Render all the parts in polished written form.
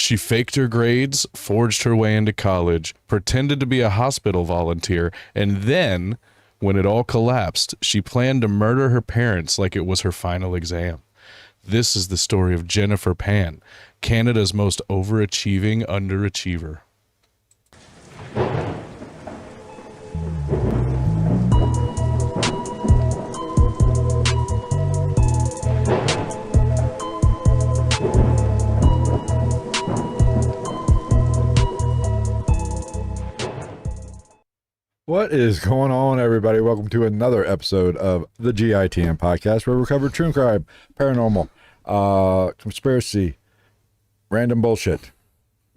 She faked her grades, forged her way into college, pretended to be a hospital volunteer, and then, when it all collapsed, she planned to murder her parents like it was her final exam. This is the story of Jennifer Pan, Canada's most overachieving underachiever. What is going on, everybody? Welcome to another episode of the GITM podcast, where we cover true crime, paranormal, conspiracy, random bullshit,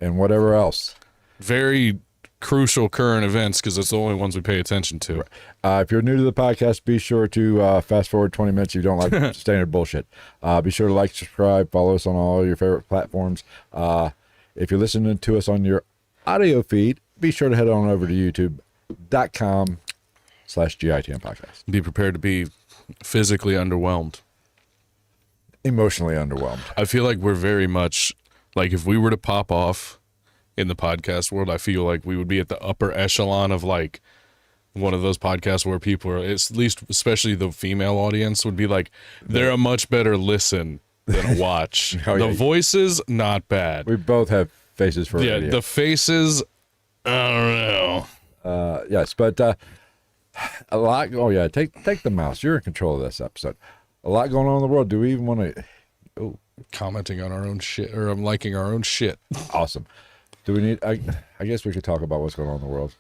and whatever else. Very crucial current events, because it's the only ones we pay attention to. If you're new to the podcast, be sure to fast forward 20 minutes if you don't like standard bullshit. Be sure to like, subscribe, follow us on all your favorite platforms. If you're listening to us on your audio feed, be sure to head on over to youtube.com/GITM podcast. Be prepared to be physically underwhelmed. Emotionally underwhelmed. I feel like we're very much, like, if we were to pop off in the podcast world, I feel like we would be at the upper echelon of, like, one of those podcasts where people are, at least especially the female audience, would be like, they're a much better listen than a watch. The voices, not bad. We both have faces for radio. The faces, I don't know. Yes, but a lot. Oh yeah, take the mouse. You're in control of this episode. A lot going on in the world. Do we even want to? Oh, commenting on our own shit, or I'm liking our own shit. Awesome. Do we need? I guess we could talk about what's going on in the world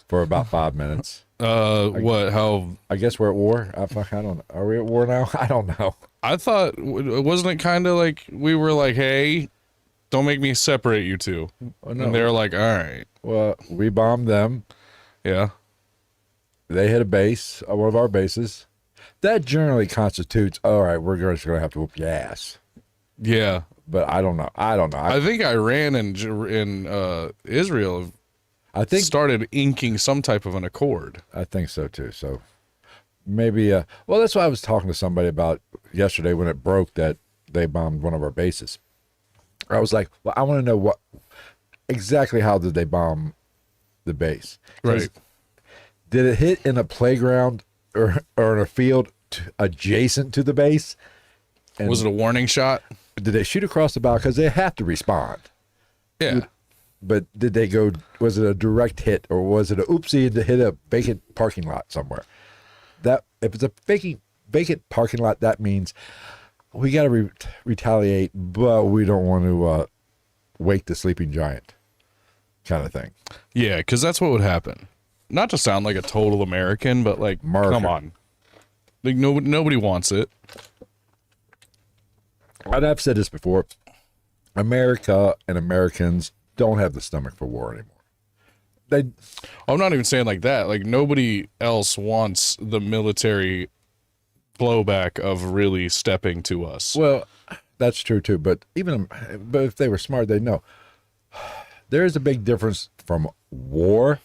for about 5 minutes. What? How? I guess we're at war. I don't know. Are we at war now? I don't know. I thought, wasn't it kind of like we were like, hey, don't make me separate you two. Oh, no. And they're like, all right. Well, we bombed them. Yeah. They hit a base, one of our bases. That generally constitutes, all right, we're just going to have to whoop your ass. Yeah. But I don't know. I think Iran and Israel started inking some type of an accord. I think so, too. So maybe, well, that's what I was talking to somebody about yesterday when it broke that they bombed one of our bases. I was like, well, I want to know exactly how did they bomb the base? Right. Did it hit in a playground or in a field adjacent to the base? And was it a warning shot? Did they shoot across the bow? Because they have to respond. Yeah. But did they go, was it a direct hit, or was it a oopsie to hit a vacant parking lot somewhere? That if it's a vacant parking lot, that means we got to retaliate, but we don't want to wake the sleeping giant kind of thing. Yeah, because that's what would happen. Not to sound like a total American, but like, come on. Like, nobody wants it. And I've said this before. America and Americans don't have the stomach for war anymore. I'm not even saying like that. Like, nobody else wants the military blowback of really stepping to us. Well, that's true too. But if they were smart, they'd know. There is a big difference from war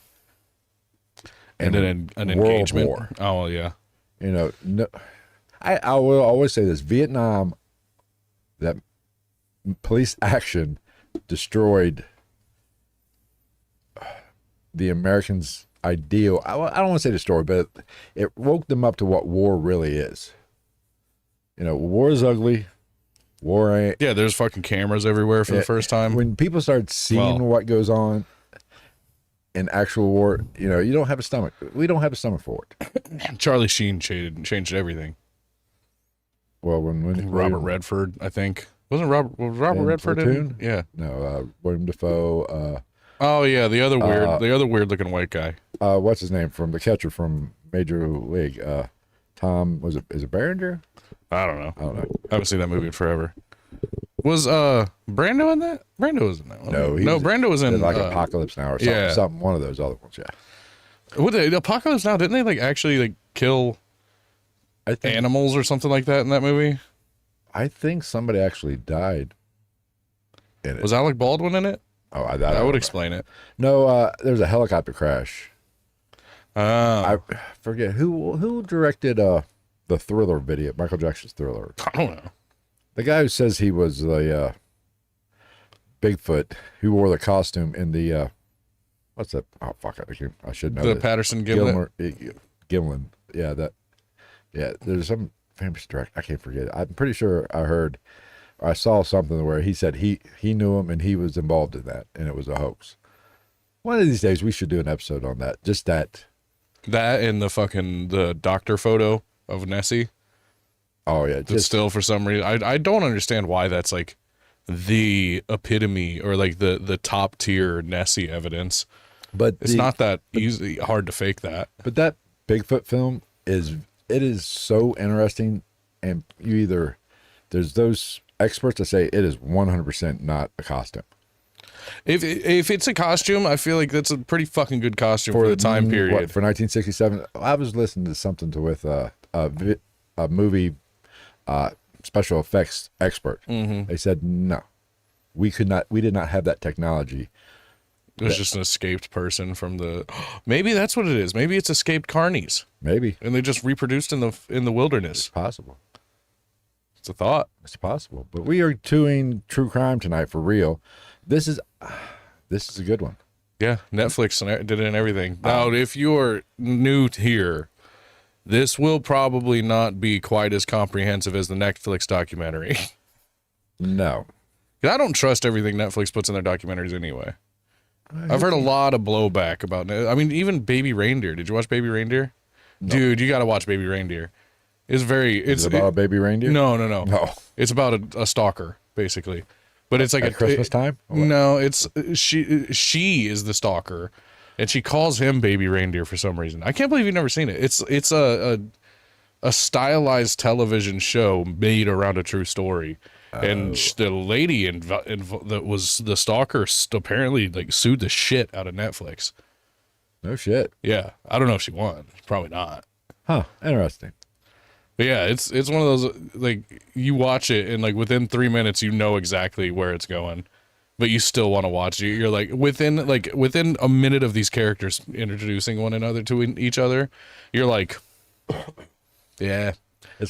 and an engagement. War. Oh yeah. You know, no, I will always say this: Vietnam, that police action destroyed the Americans' ideal. I don't want to say destroyed, but it woke them up to what war really is. You know, war is ugly. War ain't. Yeah, there's fucking cameras everywhere for the first time. When people start seeing what goes on in actual war, you know, you don't have a stomach. We don't have a stomach for it. Charlie Sheen changed everything. Well, when Robert Redford, I think. Was Robert Redford in? Yeah. No, William Dafoe. Oh yeah, the other weird looking white guy. What's his name from the catcher from Major League? Tom, is it Berenger? I don't know. I haven't seen that movie in forever. Was Brando in that? Brando was in that one. No, Brando was in like Apocalypse Now or something. Yeah. Something, one of those other ones. Yeah. What Apocalypse Now? Didn't they like actually like kill animals or something like that in that movie? I think somebody actually died in it. Was Alec Baldwin in it? Oh, that would explain it. No, there was a helicopter crash. I forget who directed the Thriller video, Michael Jackson's Thriller. I don't know. The guy who says he was the Bigfoot who wore the costume in the what's that? Oh fuck! I should know. The this. Patterson Gimlin. Gimlin. Yeah, that. Yeah, there's some famous director. I can't forget it. I'm pretty sure I saw something where he said he knew him and he was involved in that, and it was a hoax. One of these days we should do an episode on that. Just that. That and the doctor photo of Nessie. Oh yeah, Just still for some reason I don't understand why that's like the epitome or like the top tier Nessie evidence. but It's not that easy hard to fake that. But that Bigfoot film is so interesting, and there's those experts that say it is 100% not a costume. If it's a costume, I feel like that's a pretty fucking good costume for the time period. What, for 1967? I was listening to something with a movie special effects expert. Mm-hmm. They said no, we did not have that technology. It was just an escaped person from the. Maybe that's what it is. Maybe it's escaped carnies, Maybe and they just reproduced in the wilderness. it's possible. It's a thought. It's possible. But we are doing true crime tonight for real. This is a good one. Yeah, Netflix did it and everything. Now, if you're new here, this will probably not be quite as comprehensive as the Netflix documentary. No. I don't trust everything Netflix puts in their documentaries anyway. I've heard a lot of blowback about it. I mean, even Baby Reindeer. Did you watch Baby Reindeer? No. Dude, you got to watch Baby Reindeer. It's about a baby reindeer? No. It's about a stalker, basically. But it's like at Christmas time? No, it's she is the stalker, and she calls him Baby Reindeer for some reason. I can't believe you've never seen it. It's a stylized television show made around a true story. And the lady that was the stalker apparently like sued the shit out of Netflix. No shit. Yeah, I don't know if she won. Probably not. Huh. Interesting. But yeah, it's one of those like you watch it and like within 3 minutes you know exactly where it's going, but you still want to watch it. You're like within a minute of these characters introducing one another to each other, you're like, yeah.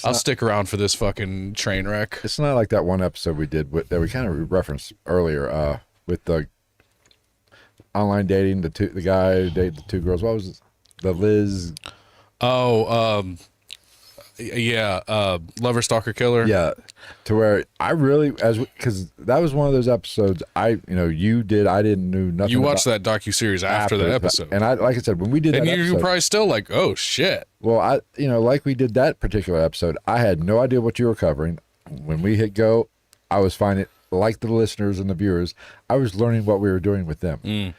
I'll stick around for this fucking train wreck. It's not like that one episode we did that we kind of referenced earlier with the online dating, the guy who dated the two girls. What was it? The Liz? Lover, Stalker, Killer. Yeah, to where I really because that was one of those episodes you did. I didn't know nothing. You watched that docuseries after that episode, and like I said, when we did and that you're probably still like, oh shit. Well, like we did that particular episode, I had no idea what you were covering. When we hit go, I was finding, like the listeners and the viewers, I was learning what we were doing with them.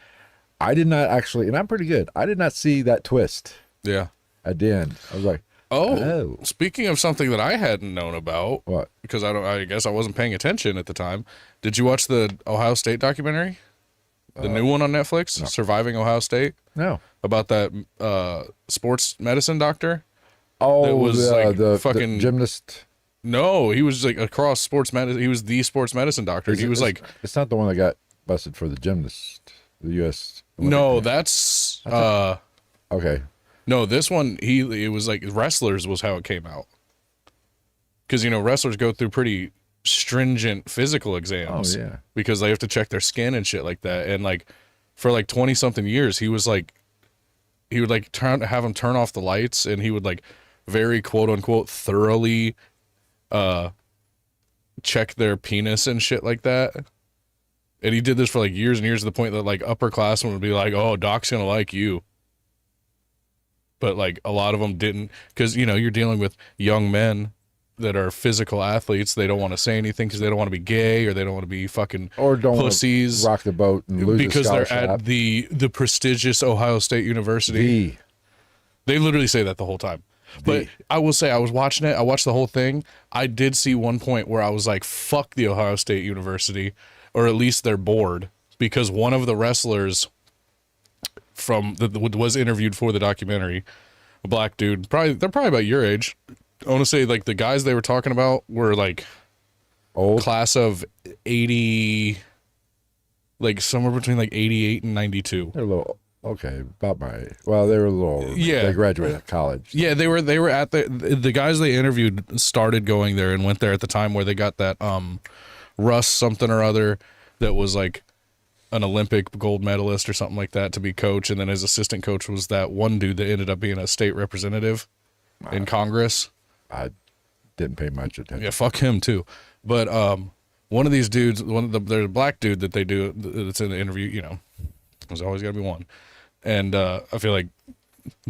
I did not actually, and I'm pretty good. I did not see that twist. Yeah, at the end, I was like. Oh, speaking of something that I hadn't known about, what? Because I guess I wasn't paying attention at the time. Did you watch the Ohio State documentary? The new one on Netflix, no. Surviving Ohio State? No. About that sports medicine doctor? Oh, that was the fucking gymnast. No, he was like across sports medicine. He was the sports medicine doctor. It's not the one that got busted for the gymnast, the U.S. No, that's okay. No, this one, it was like wrestlers was how it came out. Because, wrestlers go through pretty stringent physical exams. Oh, yeah. Because they have to check their skin and shit like that. And, like, for, like, 20-something years, he would, like, have them turn off the lights, and he would, like, very quote-unquote thoroughly check their penis and shit like that. And he did this for, like, years and years to the point that, like, upperclassmen would be like, oh, Doc's gonna like you. But, like, a lot of them didn't, because, you're dealing with young men that are physical athletes. They don't want to say anything because they don't want to be gay or they don't want to be fucking or don't pussies. Rock the boat and lose because a they're scholarship. at the prestigious Ohio State University. They literally say that the whole time. But I will say, I was watching it. I watched the whole thing. I did see one point where I was like, fuck the Ohio State University, or at least their board, because one of the wrestlers was interviewed for the documentary, a black dude, they're probably about your age. I want to say, like, the guys they were talking about were like old, class of 80, like somewhere between like 88 and 92. They're a little okay, about my. Well, they were a little older. Yeah, they graduated college. Yeah, they were at the guys they interviewed started going there and went there at the time where they got that Russ something or other. that was like an Olympic gold medalist or something like that to be coach, and then his assistant coach was that one dude that ended up being a state representative in Congress. I didn't pay much attention. Yeah, fuck him too. But one of these dudes, there's a black dude that they do that's in the interview. You know, there's always got to be one. And I feel like,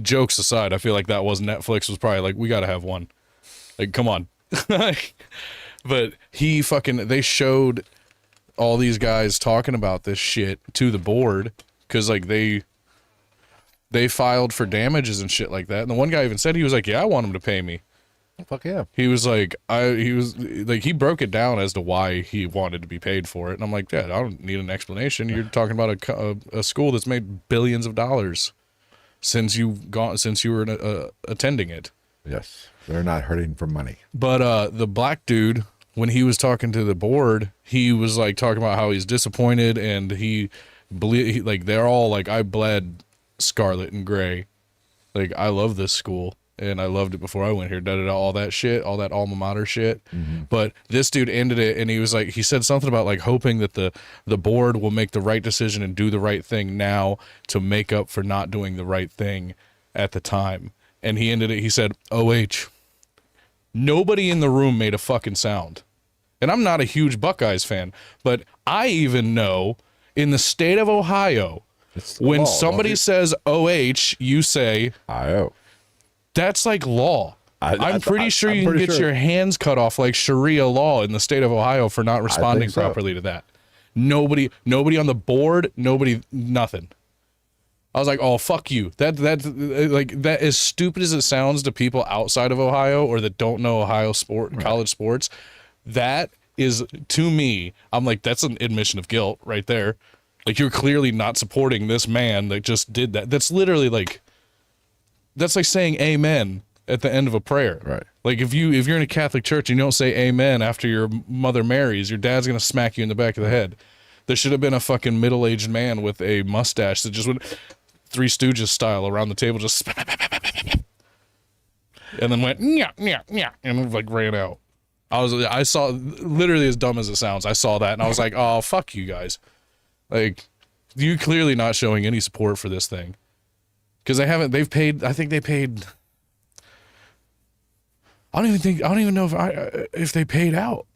jokes aside, I feel like that was Netflix was probably like, we got to have one. Like, come on. But they showed all these guys talking about this shit to the board because like they filed for damages and shit like that. And the one guy even said, he was like, yeah, I want him to pay me. Fuck yeah. He was like, he broke it down as to why he wanted to be paid for it. And I'm like, yeah, I don't need an explanation. You're talking about a school that's made billions of dollars since you were attending it. Yes. They're not hurting for money. But the black dude, when he was talking to the board, he was like talking about how he's disappointed, and they're all like, I bled scarlet and gray. Like, I love this school, and I loved it before I went here. All that shit, all that alma mater shit. Mm-hmm. But this dude ended it, and he was like, he said something about like hoping that the board will make the right decision and do the right thing now to make up for not doing the right thing at the time. And he ended it. He said, "OH." Nobody in the room made a fucking sound. And I'm not a huge Buckeyes fan, but I even know in the state of Ohio, when somebody says OH, you say IO. That's like law. I'm pretty sure you can get your hands cut off like Sharia law in the state of Ohio for not responding properly to that. Nobody on the board, nothing. I was like, oh, fuck you. That as stupid as it sounds to people outside of Ohio or that don't know Ohio college sports, that is, to me, I'm like, that's an admission of guilt right there. Like, you're clearly not supporting this man that just did that. That's literally like, that's like saying amen at the end of a prayer. Right. Like, if you're in a Catholic church and you don't say amen after your mother marries, your dad's going to smack you in the back of the head. There should have been a fucking middle-aged man with a mustache that just went Three Stooges style around the table, just and then went yeah, and like ran out. I saw, literally as dumb as it sounds, I saw that and I was like, oh, fuck you guys. Like, you're clearly not showing any support for this thing. Because I think they paid, I don't even know if they paid out.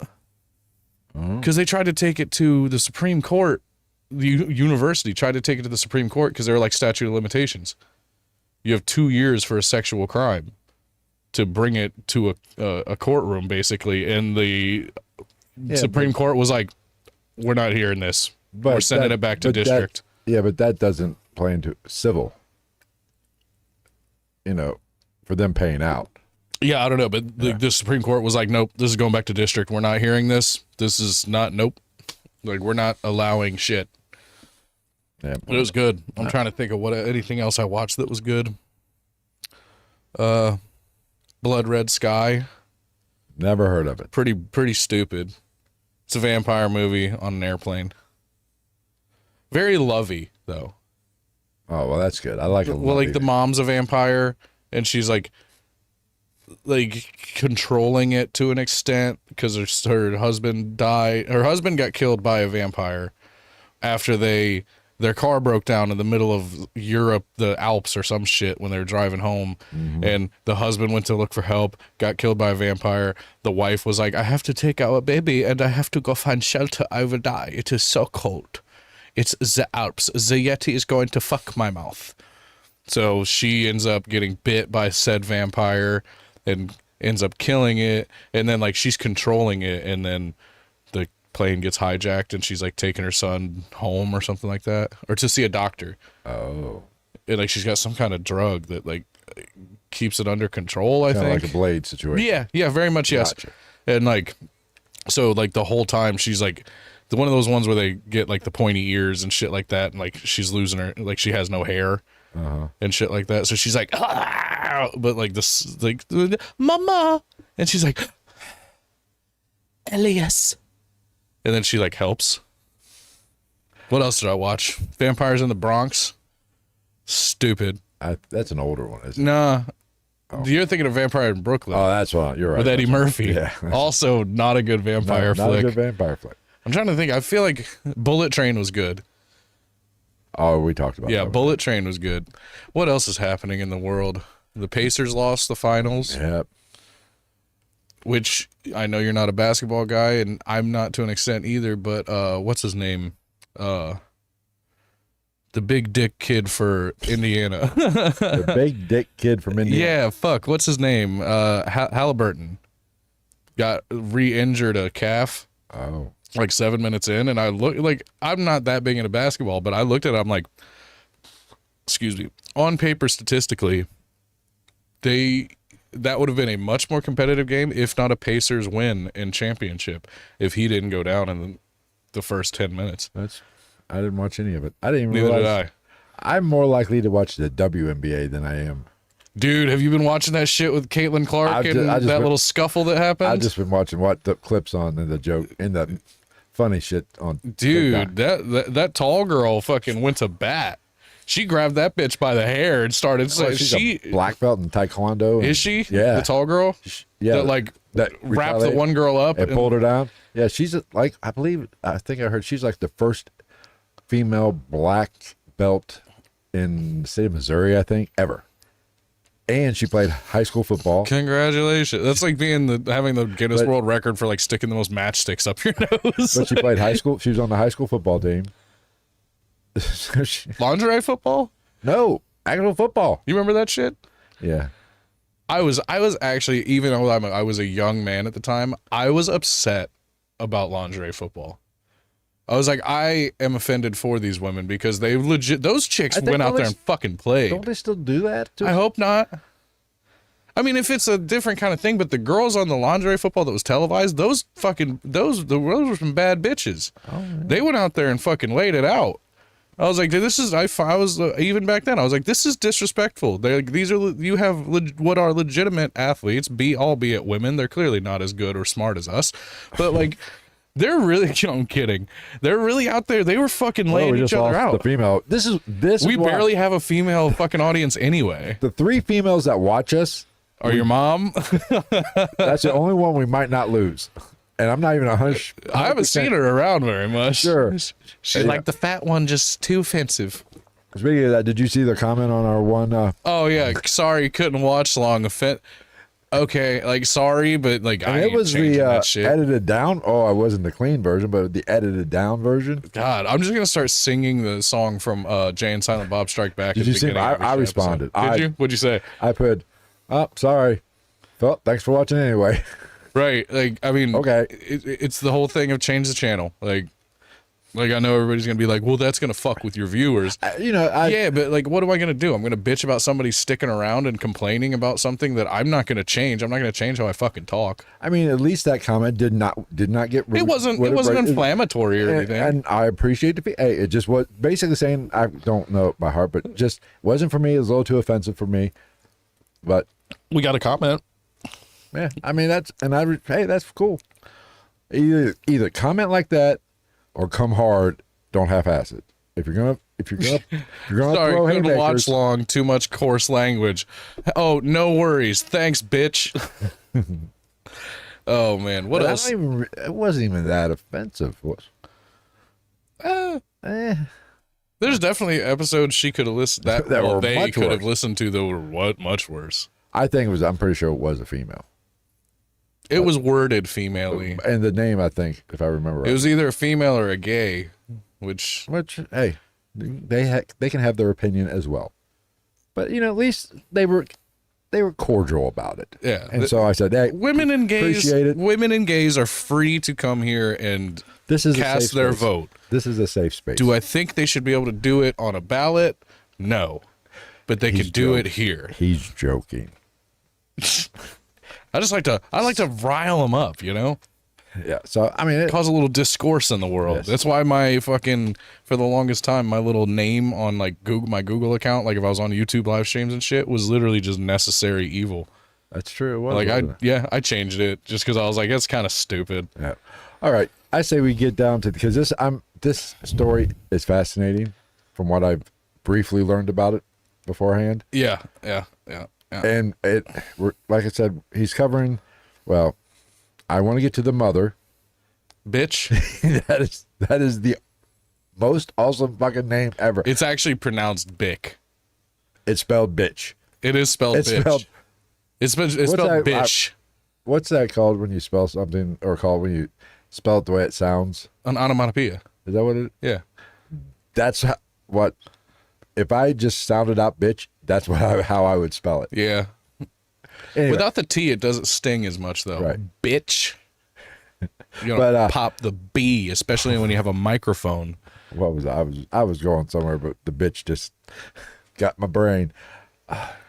Because they tried to take it to the Supreme Court. The university tried to take it to the Supreme Court because they were like statute of limitations. You have 2 years for a sexual crime to bring it to a courtroom, basically. And the Supreme Court was like, we're not hearing this. We're sending it back to district. But that doesn't play into civil, for them paying out. Yeah, I don't know. But the Supreme Court was like, nope, this is going back to district. We're not hearing this. This is not, nope. Like, we're not allowing shit. Yeah, but it was good. I'm trying to think of anything else I watched that was good. Blood Red Sky. Never heard of it. Pretty stupid. It's a vampire movie on an airplane. Very lovey, though. Oh, well, that's good. I like it. Well, like, the mom's a vampire, and she's like controlling it to an extent because her husband died. Her husband got killed by a vampire after their car broke down in the middle of Europe, the Alps or some shit, when they were driving home. Mm-hmm. And the husband went to look for help, got killed by a vampire. The wife was like, I have to take out a baby and I have to go find shelter. I will die. It is so cold. It's the Alps. The Yeti is going to fuck my mouth. So she ends up getting bit by said vampire and ends up killing it. And then like she's controlling it, and then the plane gets hijacked and she's like taking her son home or something like that, or to see a doctor. Oh. And like she's got some kind of drug that like keeps it under control, I think. Like a Blade situation. Yeah, very much, yes. Gotcha. And like, so like the whole time she's like one of those ones where they get like the pointy ears and shit like that, and like she's losing her, like she has no hair. And shit like that. So she's like, ah! But like this, like, mama, and she's like, Elias, and then she like helps. What else did I watch? Vampires in the Bronx. Stupid. That's an older one, isn't it? Nah. Oh. You're thinking of Vampire in Brooklyn. Oh, that's one. You're right. With Eddie Murphy. Yeah. Also, not a good vampire flick. Not a good vampire flick. I'm trying to think. I feel like Bullet Train was good. Oh, we talked about Yeah, that. Bullet Train was good. What else is happening in the world? The Pacers lost the finals, Yep. which I know you're not a basketball guy, and I'm not to an extent either, but what's his name? The big dick kid for Indiana. The big dick kid from Indiana. Yeah, fuck. What's his name? Halliburton. Got re-injured a calf Oh. like 7 minutes in, and I look like I'm not that big into basketball, but I looked at it, I'm like, excuse me, on paper statistically, that would have been a much more competitive game, if not a Pacers win in championship, if he didn't go down in the first 10 minutes. I didn't watch any of it. I didn't even Neither realize. did I'm more likely to watch the WNBA than I am. Dude, have you been watching that shit with Caitlin Clark I and just that been- little scuffle that happened? I've just been watching what the clips on and the joke and the funny shit on. Dude, TikTok. that tall girl fucking went to bat. She grabbed that bitch by the hair and started Oh, saying, she's a black belt in Taekwondo. is she? Yeah. The tall girl? Yeah. That like that wrapped the retaliated one girl up and pulled her down. Yeah, she's like, I think I heard she's like the first female black belt in the state of Missouri, I think, ever. And she played high school football. Congratulations. That's like having the Guinness But- World Record for like sticking the most matchsticks up your nose. But she played high school. She was on the high school football team. Lingerie football? No, actual football. You remember that shit? Yeah. I was actually, even though I was a young man at the time, I was upset about lingerie football. I was like, I am offended for these women because they legit, those chicks I think went out don't there they- and fucking played. Don't they still do that? I hope not. I mean, if it's a different kind of thing, but the girls on the lingerie football that was televised, those were some bad bitches. Oh, They went out there and fucking laid it out. I was like, this is, I was, even back then, I was like, this is disrespectful. They're like, you have what are legitimate athletes, albeit women. They're clearly not as good or smart as us, but like, they're really, I'm kidding. They're really out there. They were fucking laying we each just other lost out. the female. We is why barely have a female fucking audience anyway. the three females that watch us. Or your mom? That's the only one we might not lose. And I'm not even 100. I haven't seen her around very much. Sure. She's like, the fat one, just too offensive. Speaking of that, did you see the comment on our one? Oh, yeah. Sorry, couldn't watch long. Okay, like, sorry, but, like, I And it ain't was changing the that shit. edited down. Oh, I wasn't the clean version, but the edited down version. God, I'm just going to start singing the song from Jay and Silent Bob Strike Back. Did at you the see? beginning of every I episode. responded. Did you? What'd you say? I put, oh, sorry. Well, thanks for watching anyway. Right. Like, I mean, Okay. it's the whole thing of change the channel. Like I know everybody's going to be like, well, that's going to fuck with your viewers. Yeah, but like, what am I going to do? I'm going to bitch about somebody sticking around and complaining about something that I'm not going to change. I'm not going to change how I fucking talk. I mean, at least that comment did not get. It wasn't inflammatory or anything. And I appreciate the. Hey, it just was basically saying I don't know it by heart, but just wasn't for me. It was a little too offensive for me. But We got a comment. yeah, I mean hey, that's cool. Either comment like that or come hard. Don't half-ass it. If you're gonna Sorry, throw couldn't watch haymakers, long. Too much coarse language. Oh, no worries. Thanks, bitch. Oh man, what but else? it wasn't even that offensive. There's definitely episodes she could have listened That were they much could have worse. listened to that were much worse. I think it was. I'm pretty sure it was a female. It was worded female-y. And the name, I think, if I remember right. It was either a female or a gay, which Which, hey, they can have their opinion as well. But at least they were cordial about it. Yeah. And so I said, hey, women and appreciate it. gays are free to come here and This is a cast safe their space. vote. This is a safe space. Do I think they should be able to do it on a ballot? No. But they could do it here. He's joking. I like to rile them up, Yeah. So I mean, cause a little discourse in the world. Yes. That's why for the longest time, my little name on like my Google account, like if I was on YouTube live streams and shit, was literally just necessary evil. that's true. It was, Like wasn't it? I changed it just because I was like, that's kind of stupid. Yeah. All right. I say we get down to because this story is fascinating from what I've briefly learned about it beforehand. Yeah. And like I said, he's covering. Well, I want to get to the mother, Bitch. that is the most awesome fucking name ever. It's actually pronounced Bick. It's spelled bitch. It is spelled It's bitch. spelled. It's spelled bitch. What's that called when you spell something, or called when you spell it the way it sounds? An onomatopoeia. Is that what it? Yeah. That's what. If I just sounded out bitch, that's how I would spell it. Yeah. Anyway, Without the T, it doesn't sting as much, though. Right. Bitch. You gotta But, pop the B, especially when you have a microphone. what was I was going somewhere, but the bitch just got my brain.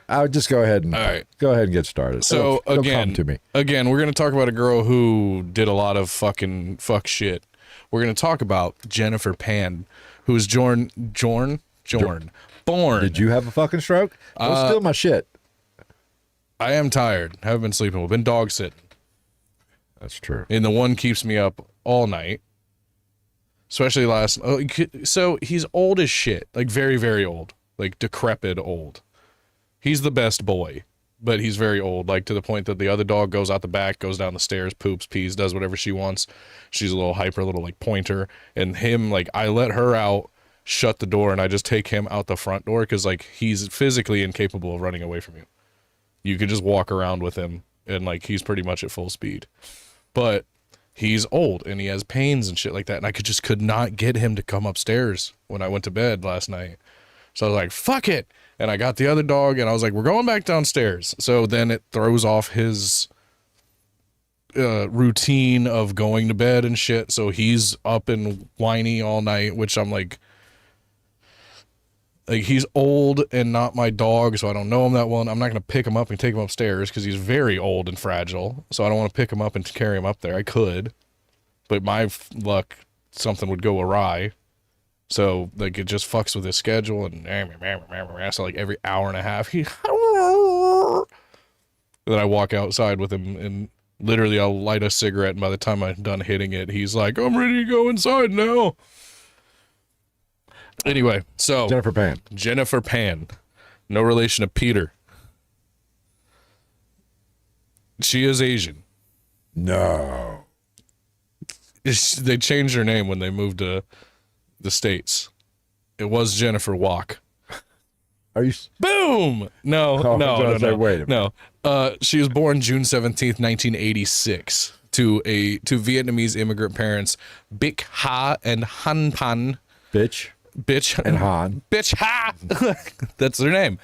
I would just go ahead and get started. So It'll again, come to me. we're gonna talk about a girl who did a lot of fucking fuck shit. We're gonna talk about Jennifer Pan, who was born. Did you have a fucking stroke? Don't steal my shit. I am tired. Haven't been sleeping. We've been dog sitting, That's true. and the one keeps me up all night. Especially last. So he's old as shit, like very, very old, like decrepit old. He's the best boy, but he's very old, like to the point that the other dog goes out the back, goes down the stairs, poops, pees, does whatever she wants. She's a little hyper, little like pointer, and him, like I let her out, shut the door, and I just take him out the front door because like he's physically incapable of running away from you. You could just walk around with him, and like he's pretty much at full speed, but he's old and he has pains and shit like that, and I could not get him to come upstairs when I went to bed last night. So I was like, fuck it. And I got the other dog and I was like, we're going back downstairs. So then it throws off his routine of going to bed and shit. So he's up and whiny all night, which I'm like he's old and not my dog, so I don't know him that well. And I'm not going to pick him up and take him upstairs because he's very old and fragile. So I don't want to pick him up and carry him up there. I could, but my luck, something would go awry. So like it just fucks with his schedule, and so like every hour and a half he then I walk outside with him, and literally I'll light a cigarette, and by the time I'm done hitting it, he's like, I'm ready to go inside now. Anyway, so Jennifer Pan, no relation to Peter. She is Asian. No. They changed her name when they moved to the States. It was Jennifer Walk. Are you? Boom! No. Wait a minute. No. She was born June 17th, 1986 to Vietnamese immigrant parents, Bic Ha and Han Pan. Bitch and Han. Bitch Ha! That's their name.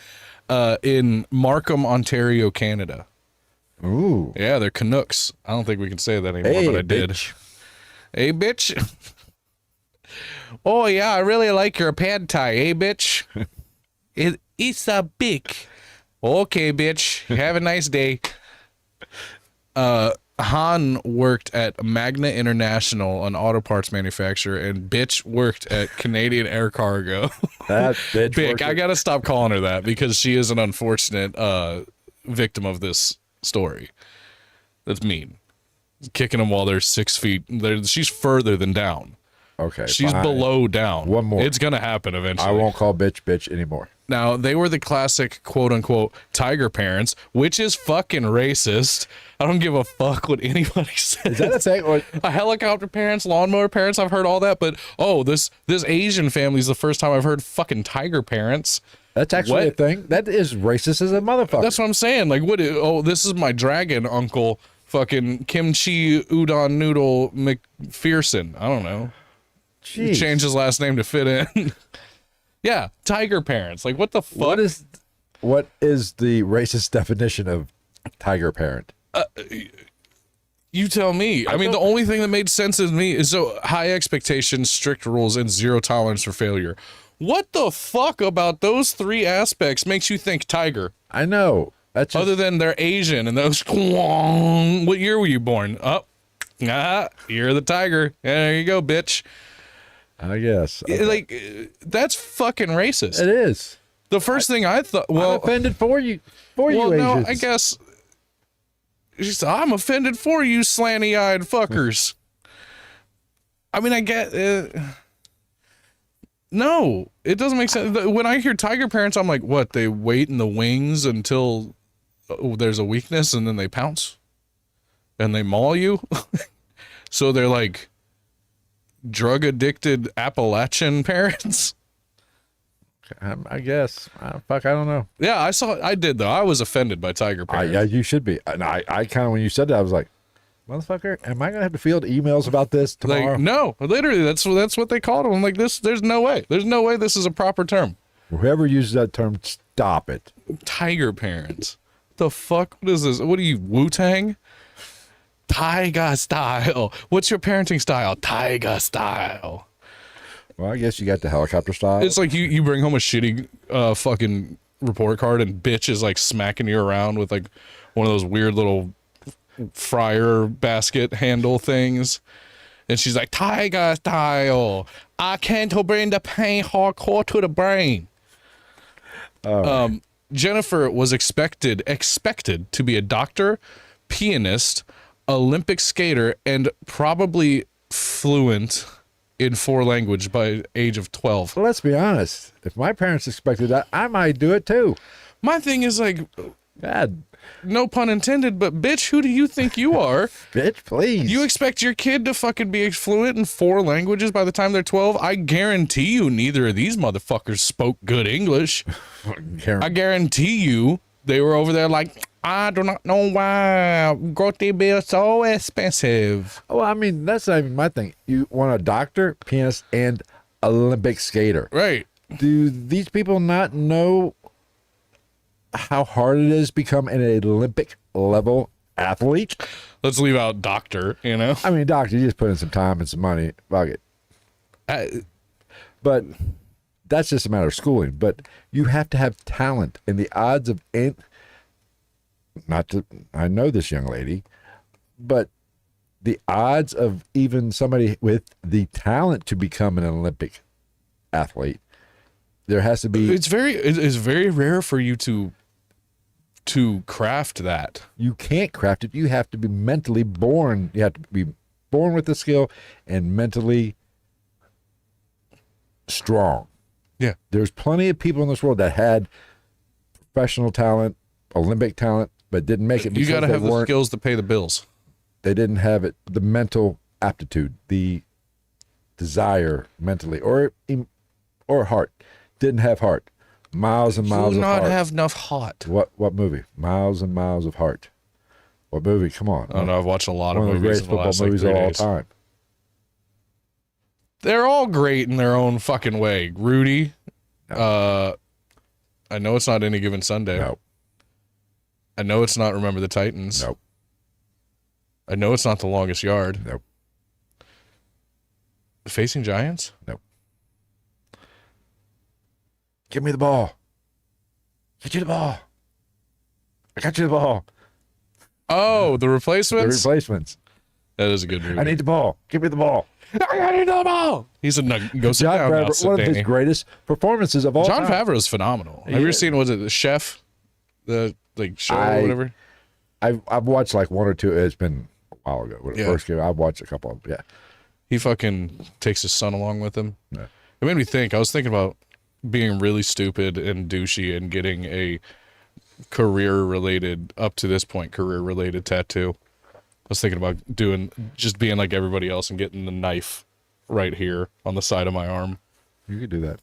In Markham, Ontario, Canada. Ooh. Yeah, they're Canucks. I don't think we can say that anymore, but I did. Hey, bitch. Oh, yeah, I really like your pad thai, eh, bitch? It's a big. Okay, bitch. Have a nice day. Han worked at Magna International, an auto parts manufacturer, and bitch worked at Canadian Air Cargo. That bitch. Bick, I gotta stop calling her that because she is an unfortunate victim of this story. That's mean. Kicking them while they're 6 feet. She's further than down. Okay. She's fine. below down. One more. It's gonna happen eventually. I won't call bitch anymore. Now, they were the classic quote unquote tiger parents, which is fucking racist. I don't give a fuck what anybody says. Is that a thing? Or a helicopter parents, lawnmower parents, I've heard all that, but this Asian family is the first time I've heard fucking tiger parents. that's actually a thing. That is racist as a motherfucker. That's what I'm saying. Like, this is my dragon uncle, fucking kimchi udon noodle McPherson. I don't know. Jeez. He changed his last name to fit in. Yeah, tiger parents. Like, what the fuck? What is the racist definition of tiger parent? You tell me. I mean, the only thing that made sense to me is so high expectations, strict rules, and zero tolerance for failure. What the fuck about those three aspects makes you think tiger? I know. That's just, Other than they're Asian and those. What year were you born? You're the tiger. There you go, bitch. I guess. Like, that's fucking racist. It is. The first thing I thought. Well, I'm offended for you. For you, no, Asians. I guess. I'm offended for you, slanty-eyed fuckers. I mean, I get. No, it doesn't make sense. When I hear tiger parents, I'm like, what? They wait in the wings until there's a weakness, and then they pounce, and they maul you. So they're like drug addicted Appalachian parents. I guess. Fuck, I don't know. Yeah, I did though. I was offended by tiger parents. Yeah, you should be. And I kind of, when you said that, I was like, motherfucker, am I gonna have to field emails about this tomorrow? Like, no, literally, that's what they called them. I'm like, there's no way. There's no way this is a proper term. Whoever uses that term, stop it. Tiger parents. The fuck? What is this? What are you, Wu-Tang? Tiger style. What's your parenting style? Tiger style. Well, I guess you got the helicopter style. It's like you bring home a shitty fucking report card and bitch is like smacking you around with like one of those weird little fryer basket handle things. And she's like, tiger style. I can't bring the pain hardcore to the brain. Jennifer was expected to be a doctor, pianist, Olympic skater, and probably fluent in 4 languages by age of 12. Well, let's be honest. If my parents expected that, I might do it too. My thing is like, God, no pun intended, but bitch, who do you think you are? bitch, please. You expect your kid to fucking be fluent in 4 languages by the time they're 12? I guarantee you neither of these motherfuckers spoke good English. I guarantee you they were over there like, I do not know why grocery bill is so expensive. Well, I mean, that's not even my thing. You want a doctor, pianist, and Olympic skater. Right. Do these people not know how hard it is to become an Olympic level athlete? Let's leave out doctor, you know? I mean, doctor, you just put in some time and some money. Fuck it. But that's just a matter of schooling. But you have to have talent, and the odds of I know this young lady, but the odds of even somebody with the talent to become an Olympic athlete, there has to be. It's very rare for you to craft that. You can't craft it. You have to be mentally born. You have to be born with the skill and mentally strong. Yeah. There's plenty of people in this world that had professional talent, Olympic talent, but didn't make it You because got to they have the weren't. skills to pay the bills. They didn't have it, the mental aptitude, the desire mentally, or heart. Didn't have heart. Miles and miles Do of not heart. have enough heart. What movie? Miles and Miles of Heart. What movie? Come on. I don't know. I've watched a lot of One of the movies greatest in the football last movies like of 3 all days. time. They're all great in their own fucking way. Rudy. No. I know it's not Any Given Sunday. No. I know it's not Remember the Titans. Nope. I know it's not The Longest Yard. Nope. Facing Giants? Nope. Give me the ball. Get you the ball. I got you the ball. Oh, The The Replacements? Replacements. That is a good movie. I need the ball. Give me the ball. I need the ball. He said, no, go sit John down now, Favreau, one of his Danny. greatest performances of all John time. Favreau is phenomenal. Have you Yeah. ever seen, was it The Chef? The like show I- or whatever? I've watched like one or two. It's been a while ago when it Yeah. first came out. I've watched a couple of them. Yeah. He fucking takes his son along with him. Yeah. It made me think. I was thinking about being really stupid and douchey and getting a career-related, up to this point, career-related tattoo. I was thinking about just being like everybody else and getting the knife right here on the side of my arm. You could do that.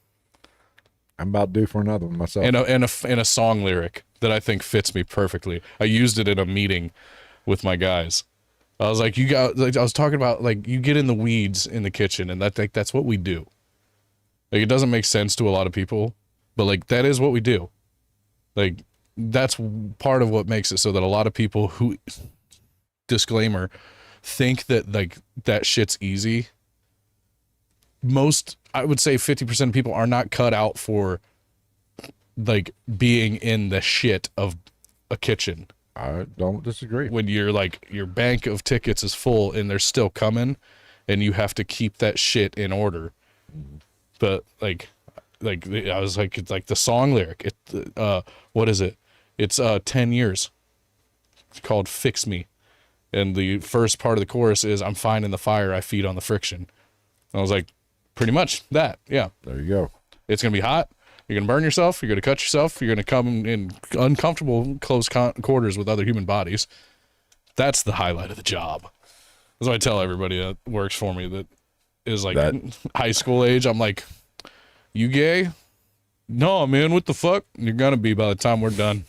I'm about due for another one myself. And a song lyric that I think fits me perfectly. I used it in a meeting with my guys. I was like, I was talking about like you get in the weeds in the kitchen, and that's what we do. Like it doesn't make sense to a lot of people, but like that is what we do. Like that's part of what makes it so that a lot of people who, disclaimer, think that like that shit's easy. Most, I would say 50% of people are not cut out for like being in the shit of a kitchen. I don't disagree. When you're like, your bank of tickets is full and they're still coming and you have to keep that shit in order. But like I was like, it's like the song lyric. What is it? It's 10 years. It's called Fix Me. And the first part of the chorus is, I'm fine in the fire, I feed on the friction. And I was like, pretty much that. Yeah. There you go. It's going to be hot. You're going to burn yourself. You're going to cut yourself. You're going to come in uncomfortable close quarters with other human bodies. That's the highlight of the job. That's what I tell everybody that works for me, that is like high school age. I'm like, you gay? No, man, what the fuck? You're gonna be by the time we're done.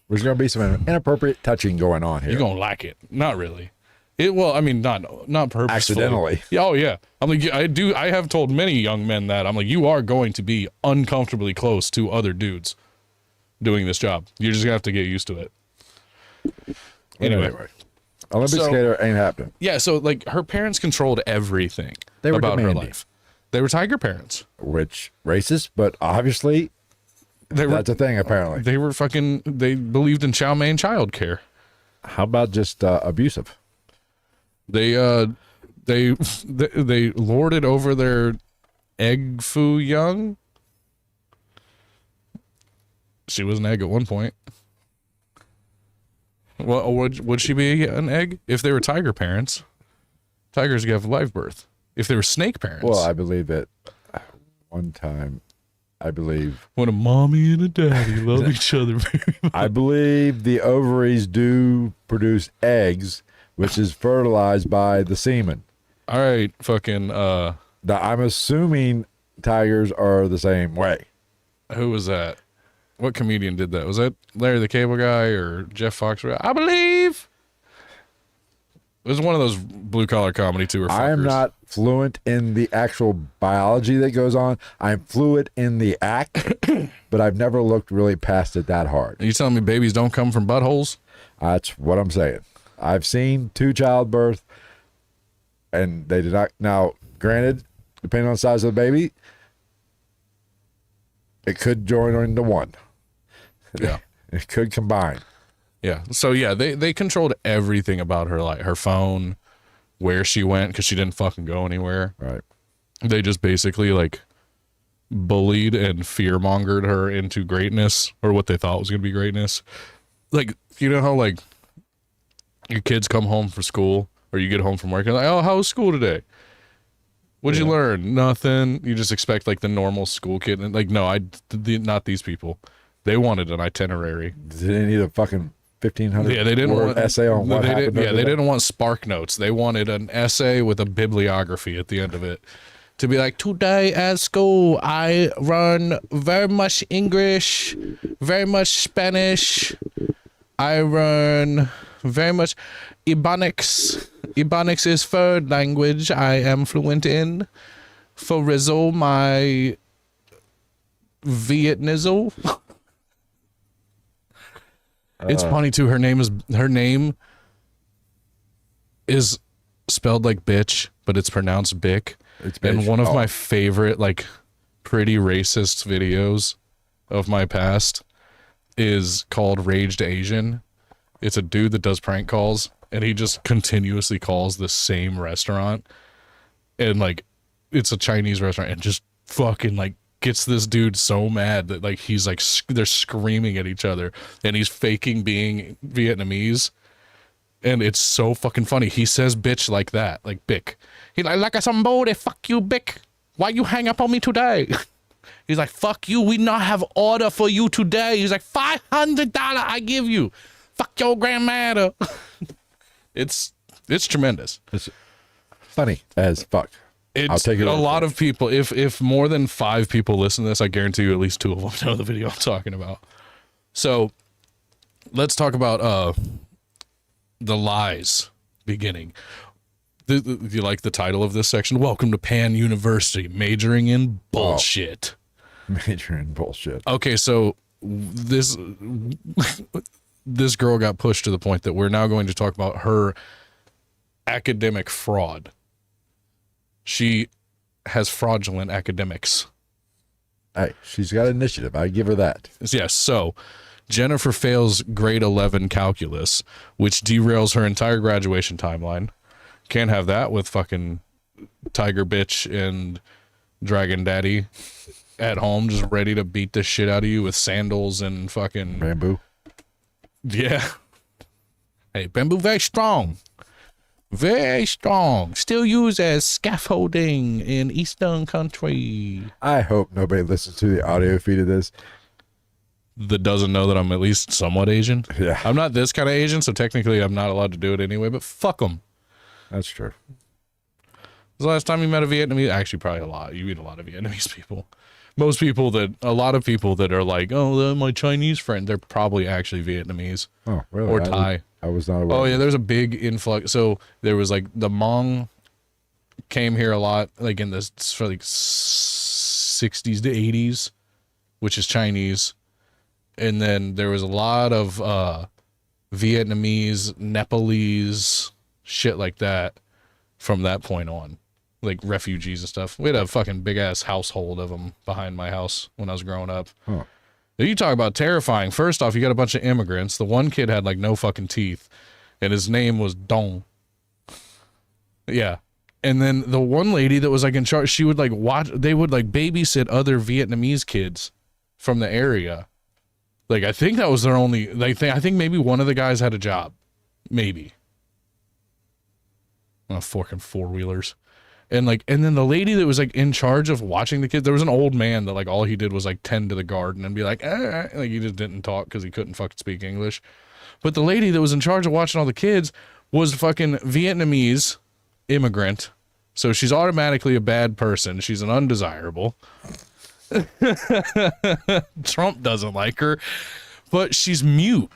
There's gonna be some inappropriate touching going on here. You're gonna like it. Not really. Well, I mean, not purposefully. Accidentally. Oh yeah. I'm like, I have told many young men that. I'm like, you are going to be uncomfortably close to other dudes doing this job. You're just gonna have to get used to it. Anyway. Olympic skater ain't happening. Yeah, so like her parents controlled everything They were about demanding. her life. They were tiger parents. Which racist, but obviously that's a thing apparently. They were they believed in chow mein child care. How about just abusive? They lorded over their egg foo young. She was an egg at one point. Well, would she be an egg? If they were tiger parents, tigers give live birth. If they were snake parents. Well, I believe it. One time, when a mommy and a daddy love each other very much. I believe the ovaries do produce eggs, which is fertilized by the semen. All right, fucking. Now, I'm assuming tigers are the same way. Who was that? What comedian did that? Was that Larry the Cable Guy or Jeff Fox? I believe it was one of those blue collar comedy tour fuckers. I am not fluent in the actual biology that goes on. I'm fluent in the act, but I've never looked really past it that hard. Are you telling me babies don't come from buttholes? That's what I'm saying. I've seen 2 childbirth, and they did not. Now, granted, depending on the size of the baby, it could join into one. Yeah. It could combine. Yeah. So yeah, they controlled everything about her, like her phone, where she went, because she didn't fucking go anywhere. Right. They just basically like bullied and fear mongered her into greatness, or what they thought was gonna be greatness. Like, you know how like your kids come home from school, or you get home from work and like, oh, how was school today? What'd you learn? Nothing. You just expect like the normal school kid, and like, no, not these people. They wanted an itinerary. They didn't need a fucking 1,500 they didn't word want essay on what happened. Yeah, they didn't want spark notes. They wanted an essay with a bibliography at the end of it. To be like, today at school, I learn very much English, very much Spanish. I learn very much Ebonics. Ebonics is third language I am fluent in. For Rizzle, my Vietnizzle. It's funny too. Her name is spelled like bitch, but it's pronounced bick. And one of my favorite like pretty racist videos of my past is called Raged Asian. It's a dude that does prank calls, and he just continuously calls the same restaurant, and like it's a Chinese restaurant, and just fucking like gets this dude so mad that like he's like they're screaming at each other, and he's faking being Vietnamese, and it's so fucking funny. He says bitch like that, like bick. He's like somebody, fuck you, bick. Why you hang up on me today? He's like, fuck you, we not have order for you today. He's like, $500 I give you. Fuck your grandmother. It's tremendous. It's funny as fuck. I'll take it. A lot of people, if more than 5 people listen to this, I guarantee you at least 2 of them know the video I'm talking about. So let's talk about the lies beginning. Do you like the title of this section? Welcome to Pan University, majoring in bullshit. Majoring in bullshit. Okay, so this girl got pushed to the point that we're now going to talk about her academic fraud. She has fraudulent academics. Hey, she's got initiative. I give her that. Yes, so Jennifer fails grade 11 calculus, which derails her entire graduation timeline. Can't have that with fucking Tiger Bitch and Dragon Daddy at home just ready to beat the shit out of you with sandals and fucking... Bamboo. Yeah. Hey, bamboo very strong. Very strong. Still used as scaffolding in Eastern country. I hope nobody listens to the audio feed of this that doesn't know that I'm at least somewhat Asian. Yeah. I'm not this kind of Asian, so technically I'm not allowed to do it anyway, but fuck them. That's true. Was the last time you met a Vietnamese? Actually, probably a lot. You meet a lot of Vietnamese people. A lot of people that are like, oh, they're my Chinese friend, they're probably actually Vietnamese. Oh, really? Or Thai. I was not aware. Oh, yeah, there's a big influx. So there was like the Hmong came here a lot, like in the for like 60s to 80s, which is Chinese. And then there was a lot of Vietnamese, Nepalese, shit like that from that point on. Like refugees and stuff. We had a fucking big ass household of them behind my house when I was growing up. Huh. You talk about terrifying. First off, you got a bunch of immigrants. The one kid had like no fucking teeth, and his name was Dong. Yeah. And then the one lady that was like in charge, she would like watch, they would like babysit other Vietnamese kids from the area. Like, I think that was their only, like, I think maybe one of the guys had a job. Maybe. Fucking four-wheelers. And like, and then the lady that was like in charge of watching the kids, there was an old man that like all he did was like tend to the garden and be like he just didn't talk because he couldn't fucking speak English. But the lady that was in charge of watching all the kids was fucking Vietnamese immigrant. So she's automatically a bad person. She's an undesirable. Trump doesn't like her, but she's mute.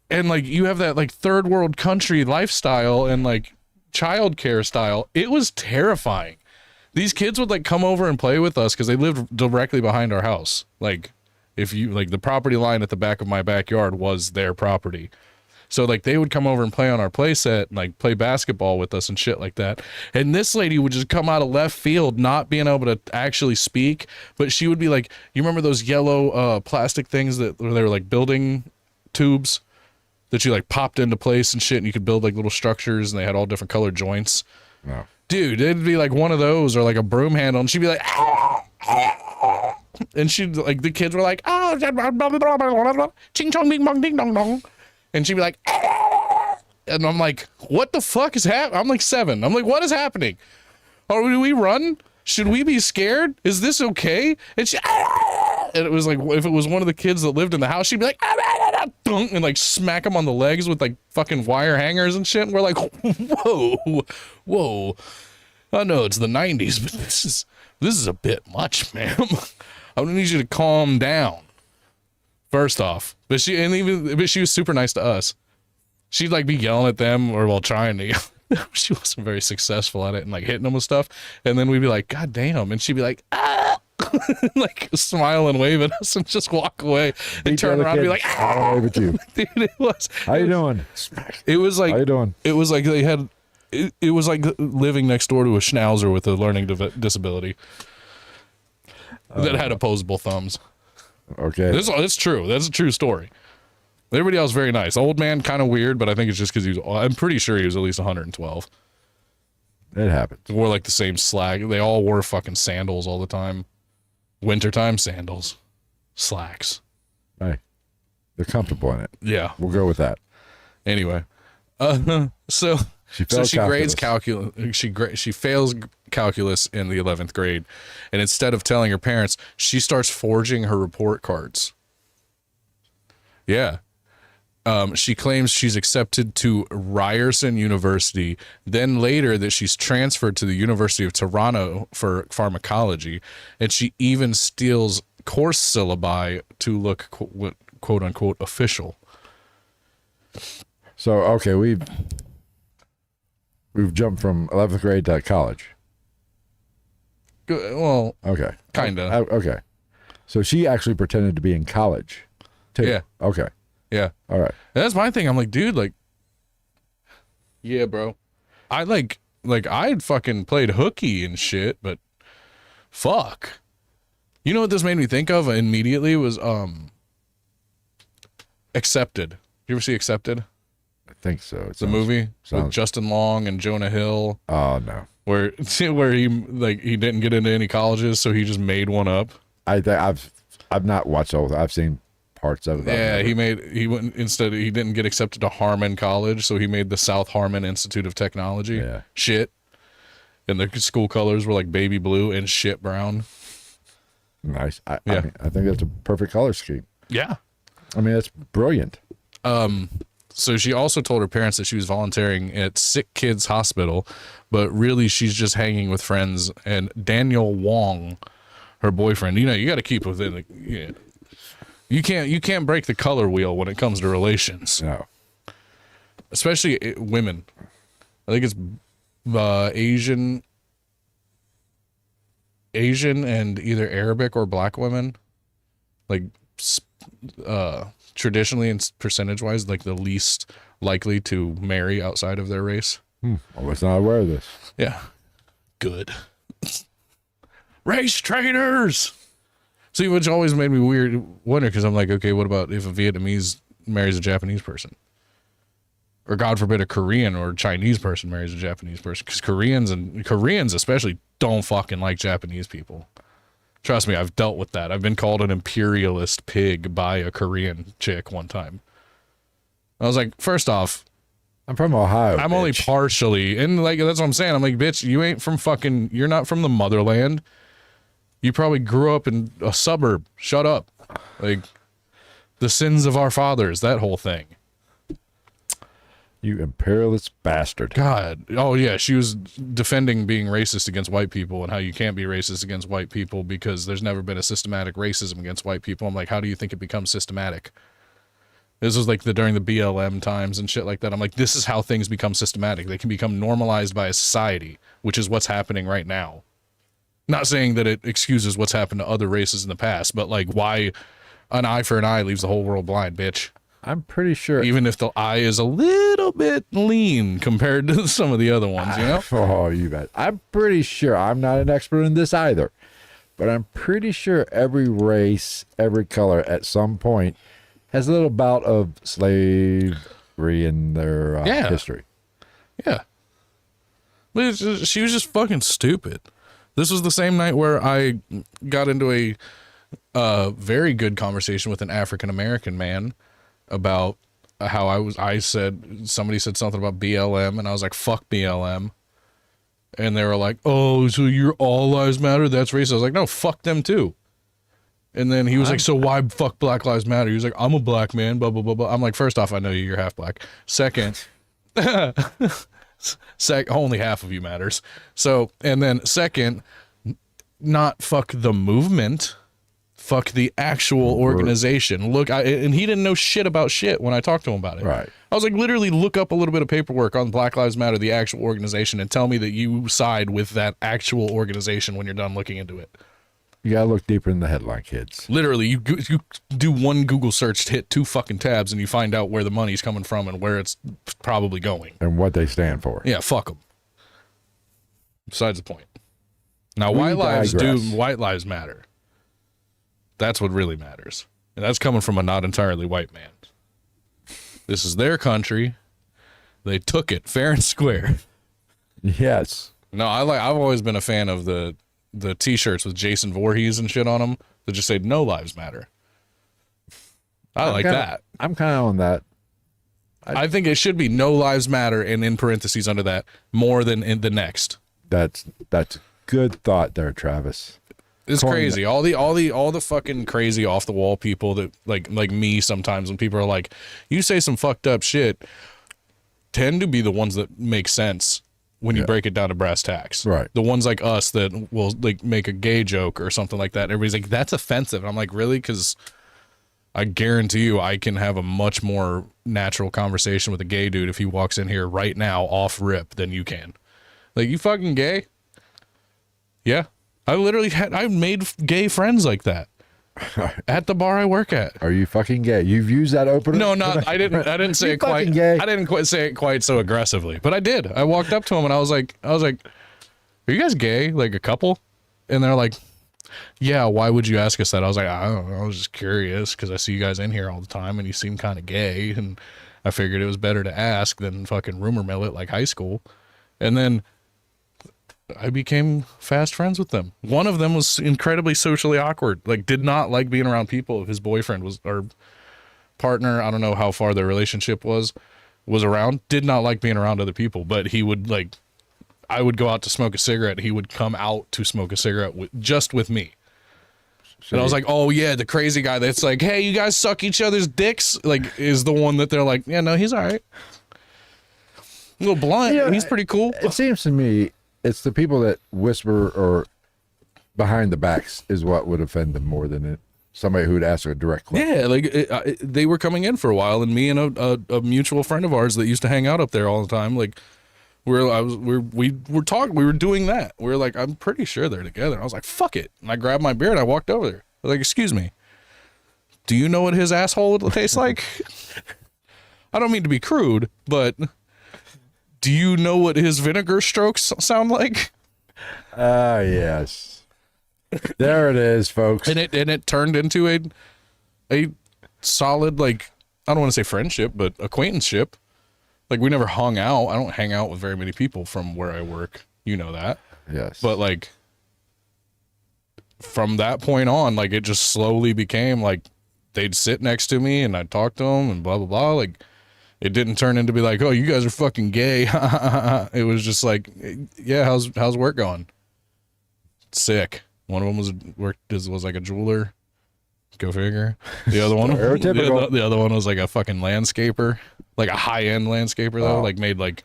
And like, you have that like third world country lifestyle and like childcare style. It was terrifying. These kids would like come over and play with us because they lived directly behind our house. Like, if you like, the property line at the back of my backyard was their property. So like, they would come over and play on our play set and like play basketball with us and shit like that. And this lady would just come out of left field, not being able to actually speak, but she would be like, you remember those yellow plastic things that they were like building tubes that you like popped into place and shit, and you could build like little structures, and they had all different colored joints. No. Dude, it'd be like one of those or like a broom handle, and she'd be like, and she'd like, the kids were like, oh, ching chong bing bong ding dong dong, and she'd be like, and I'm like, what the fuck is happening? I'm like 7. I'm like, what is happening? Do we run? Should we be scared? Is this okay? And she, and it was like, if it was one of the kids that lived in the house, she'd be like, and like smack him on the legs with like fucking wire hangers and shit. And we're like, whoa. I know it's the 90s, but this is a bit much, ma'am. I'm gonna need you to calm down. First off, but she was super nice to us. She'd like be yelling at them or while trying to. She wasn't very successful at it and like hitting them with stuff. And then we'd be like, God damn. And she'd be like, ah, like smile and wave at us and just walk away and turn around and be like, ah, wave at you. Dude, it was. How you doing? It was like, how you doing? It was like they had, it was like living next door to a schnauzer with a learning disability that had opposable thumbs. Okay. It's true. That's a true story. Everybody else very nice. Old man kind of weird, but I think it's just because I'm pretty sure he was at least 112. It happens. Wore like the same slag. They all wore fucking sandals all the time. Wintertime sandals. Slacks. Hey, they're comfortable in it. Yeah. We'll go with that. Anyway. So she grades calculus. She fails calculus in the 11th grade. And instead of telling her parents, she starts forging her report cards. Yeah. She claims she's accepted to Ryerson University, then later that she's transferred to the University of Toronto for pharmacology, and she even steals course syllabi to look quote unquote official. So, okay, we've jumped from 11th grade to college. Well, okay. Kind of. Okay. So she actually pretended to be in college, too. Yeah. Okay. Yeah. All right. And that's my thing. I'm like, dude, like, yeah, bro. I I'd fucking played hooky and shit, but fuck. You know what this made me think of immediately was Accepted. You ever see Accepted? I think so. It's a movie with Justin Long and Jonah Hill. Oh no. Where he didn't get into any colleges, so he just made one up. I've not watched all. I've seen parts of it. Yeah, he didn't get accepted to Harmon College, so he made the South Harmon Institute of Technology. Yeah. Shit. And the school colors were like baby blue and shit brown. Nice. I mean, I think that's a perfect color scheme. Yeah. I mean, that's brilliant. So she also told her parents that she was volunteering at Sick Kids Hospital, but really she's just hanging with friends. And Daniel Wong, her boyfriend, you got to keep within the. Yeah. You can't break the color wheel when it comes to relations. No. Especially women. I think it's Asian and either Arabic or black women, like traditionally and percentage-wise, like the least likely to marry outside of their race. I was not aware of this. Yeah. Good. Race traitors! See, which always made me wonder, because I'm like, okay, what about if a Vietnamese marries a Japanese person? Or God forbid a Korean or Chinese person marries a Japanese person, because Koreans especially don't fucking like Japanese people. Trust me, I've dealt with that. I've been called an imperialist pig by a Korean chick one time. I was like, first off, I'm from Ohio. I'm only partially, and like that's what I'm saying. I'm like, bitch, you're not from the motherland. You probably grew up in a suburb. Shut up. Like, the sins of our fathers, that whole thing. You imperialist bastard. God. Oh, yeah. She was defending being racist against white people and how you can't be racist against white people because there's never been a systematic racism against white people. I'm like, how do you think it becomes systematic? This was like during the BLM times and shit like that. I'm like, this is how things become systematic. They can become normalized by a society, which is what's happening right now. Not saying that it excuses what's happened to other races in the past, but like, why an eye for an eye leaves the whole world blind, bitch? I'm pretty sure. Even if the eye is a little bit lean compared to some of the other ones, you know? Oh, you bet. I'm pretty sure. I'm not an expert in this either, but I'm pretty sure every race, every color at some point has a little bout of slavery in their history. Yeah. But she was just fucking stupid. This was the same night where I got into a very good conversation with an African-American man about how somebody said something about BLM, and I was like, fuck BLM. And they were like, oh, so you're all lives matter? That's racist. I was like, no, fuck them too. And then he was like, so why fuck Black Lives Matter? He was like, I'm a black man, blah, blah, blah, blah. I'm like, first off, I know you're half black. Second, only half of you matters. So, and then second, not fuck the movement, fuck the actual organization. Look, and he didn't know shit about shit when I talked to him about it. Right. I was like, literally look up a little bit of paperwork on Black Lives Matter, the actual organization, and tell me that you side with that actual organization when you're done looking into it. You gotta look deeper in the headline, kids. Literally, you do one Google search, hit 2 fucking tabs, and you find out where the money's coming from and where it's probably going. And what they stand for. Yeah, fuck them. Besides the point. Now, white lives matter. That's what really matters. And that's coming from a not entirely white man. This is their country. They took it fair and square. Yes. No, I've always been a fan of the T-shirts with Jason Voorhees and shit on them that just say "No Lives Matter." I like that. I'm kind of on that. I think it should be "No Lives Matter" and in parentheses under that more than in the next. That's good thought there, Travis. It's crazy. All the fucking crazy off the wall people that like me sometimes when people are like, you say some fucked up shit, tend to be the ones that make sense when you break it down to brass tacks. Right. The ones like us that will like make a gay joke or something like that. Everybody's like, that's offensive. And I'm like, really? Because I guarantee you I can have a much more natural conversation with a gay dude if he walks in here right now off rip than you can. Like, you fucking gay? Yeah. I've made gay friends like that at the bar I work at. Are you fucking gay? You've used that opener? No, I didn't say it quite. Gay. I didn't quite say it quite so aggressively, but I did. I walked up to him and I was like, are you guys gay? Like a couple? And they're like, yeah, why would you ask us that? I was like, I don't know. I was just curious because I see you guys in here all the time and you seem kind of gay. And I figured it was better to ask than fucking rumor mill it like high school. And then I became fast friends with them. One of them was incredibly socially awkward, like did not like being around people. If his boyfriend was, or partner, I don't know how far their relationship was around, did not like being around other people, but he would like, I would go out to smoke a cigarette. He would come out to smoke a cigarette just with me. And I was like, oh yeah, the crazy guy that's like, hey, you guys suck each other's dicks, like, is the one that they're like, yeah, no, he's all right. A little blunt. You know, he's pretty cool. It seems to me it's the people that whisper or behind the backs is what would offend them more than somebody who would ask a direct question. Yeah, like they were coming in for a while, and me and a mutual friend of ours that used to hang out up there all the time, like, we were doing that. We were like, I'm pretty sure they're together. I was like, fuck it. And I grabbed my beer and I walked over there. I was like, excuse me, do you know what his asshole would taste like? I don't mean to be crude, but do you know what his vinegar strokes sound like? Ah, yes. There it is, folks. And it turned into a solid, like, I don't want to say friendship, but acquaintanceship. Like, we never hung out. I don't hang out with very many people from where I work. You know that. Yes. But, like, from that point on, like, it just slowly became, like, they'd sit next to me and I'd talk to them and blah, blah, blah. Like, it didn't turn into be like, oh, you guys are fucking gay. It was just like, yeah, how's work going? Sick. One of them was like a jeweler. Go figure. The other one, the other one was like a fucking landscaper, like a high-end landscaper though, like made like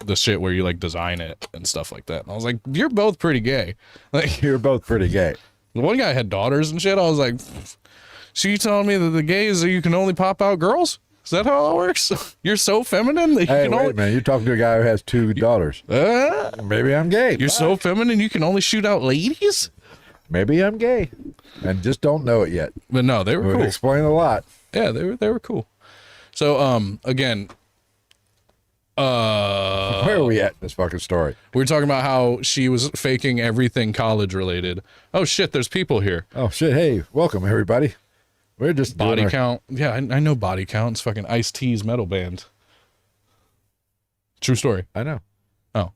the shit where you like design it and stuff like that. And I was like, you're both pretty gay. Like, you're both pretty gay. The one guy had daughters and shit. I was like, so you telling me that the gays you can only pop out girls? Is that how it works? You're so feminine that you hey, can wait only... a minute. You're talking to a guy who has 2 daughters. Maybe I'm gay. You're so feminine you can only shoot out ladies? Maybe I'm gay and just don't know it yet. But no, they were cool. Would explain a lot. Yeah, they were cool. So again, where are we at in this fucking story? We were talking about how she was faking everything college related. Oh shit, there's people here. Oh shit, hey, welcome everybody. We're just Body Count. Yeah, I know Body Count. It's fucking Ice-T's metal band. True story. I know. Oh.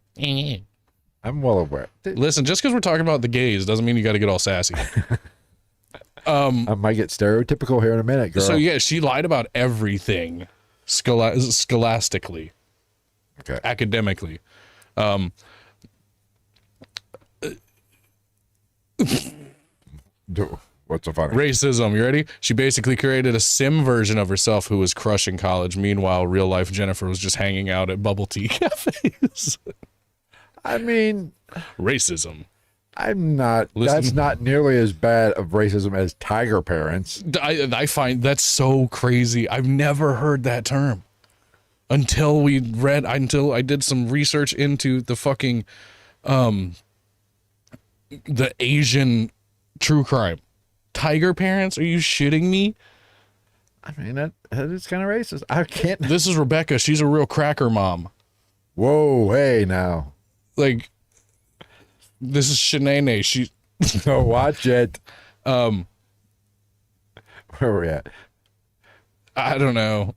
I'm well aware. Listen, just because we're talking about the gays doesn't mean you got to get all sassy. I might get stereotypical here in a minute, girl. So yeah, she lied about everything scholastically, okay, academically. What's so funny? Racism. You ready? She basically created a sim version of herself who was crushing college. Meanwhile, real life Jennifer was just hanging out at bubble tea cafes. I mean, racism. I'm not. That's not nearly as bad of racism as tiger parents. I find that's so crazy. I've never heard that term until I did some research into the fucking the Asian true crime. Tiger parents? Are you shitting me? I mean, that is kind of racist. I can't. This is Rebecca. She's a real cracker mom. Whoa, hey now. Like, this is Shanae. She. Oh, watch it. Where are we at? I don't know.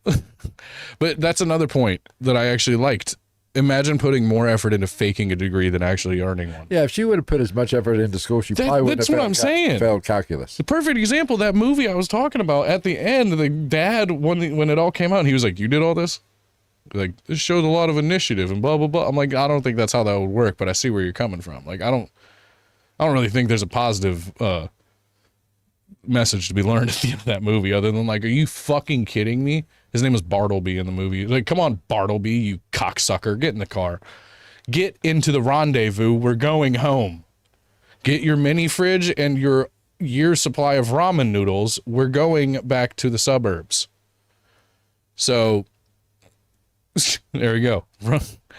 But that's another point that I actually liked. Imagine putting more effort into faking a degree than actually earning one. Yeah, if she would have put as much effort into school, she probably wouldn't have failed calculus. The perfect example, that movie I was talking about, at the end, the dad, when it all came out, he was like, you did all this? Like, this showed a lot of initiative and blah, blah, blah. I'm like, I don't think that's how that would work, but I see where you're coming from. Like, I don't really think there's a positive message to be learned at the end of that movie, other than like, are you fucking kidding me? His name was Bartleby in the movie. Like, come on, Bartleby, you cocksucker. Get in the car. Get into the rendezvous. We're going home. Get your mini fridge and your year's supply of ramen noodles. We're going back to the suburbs. So, there we go.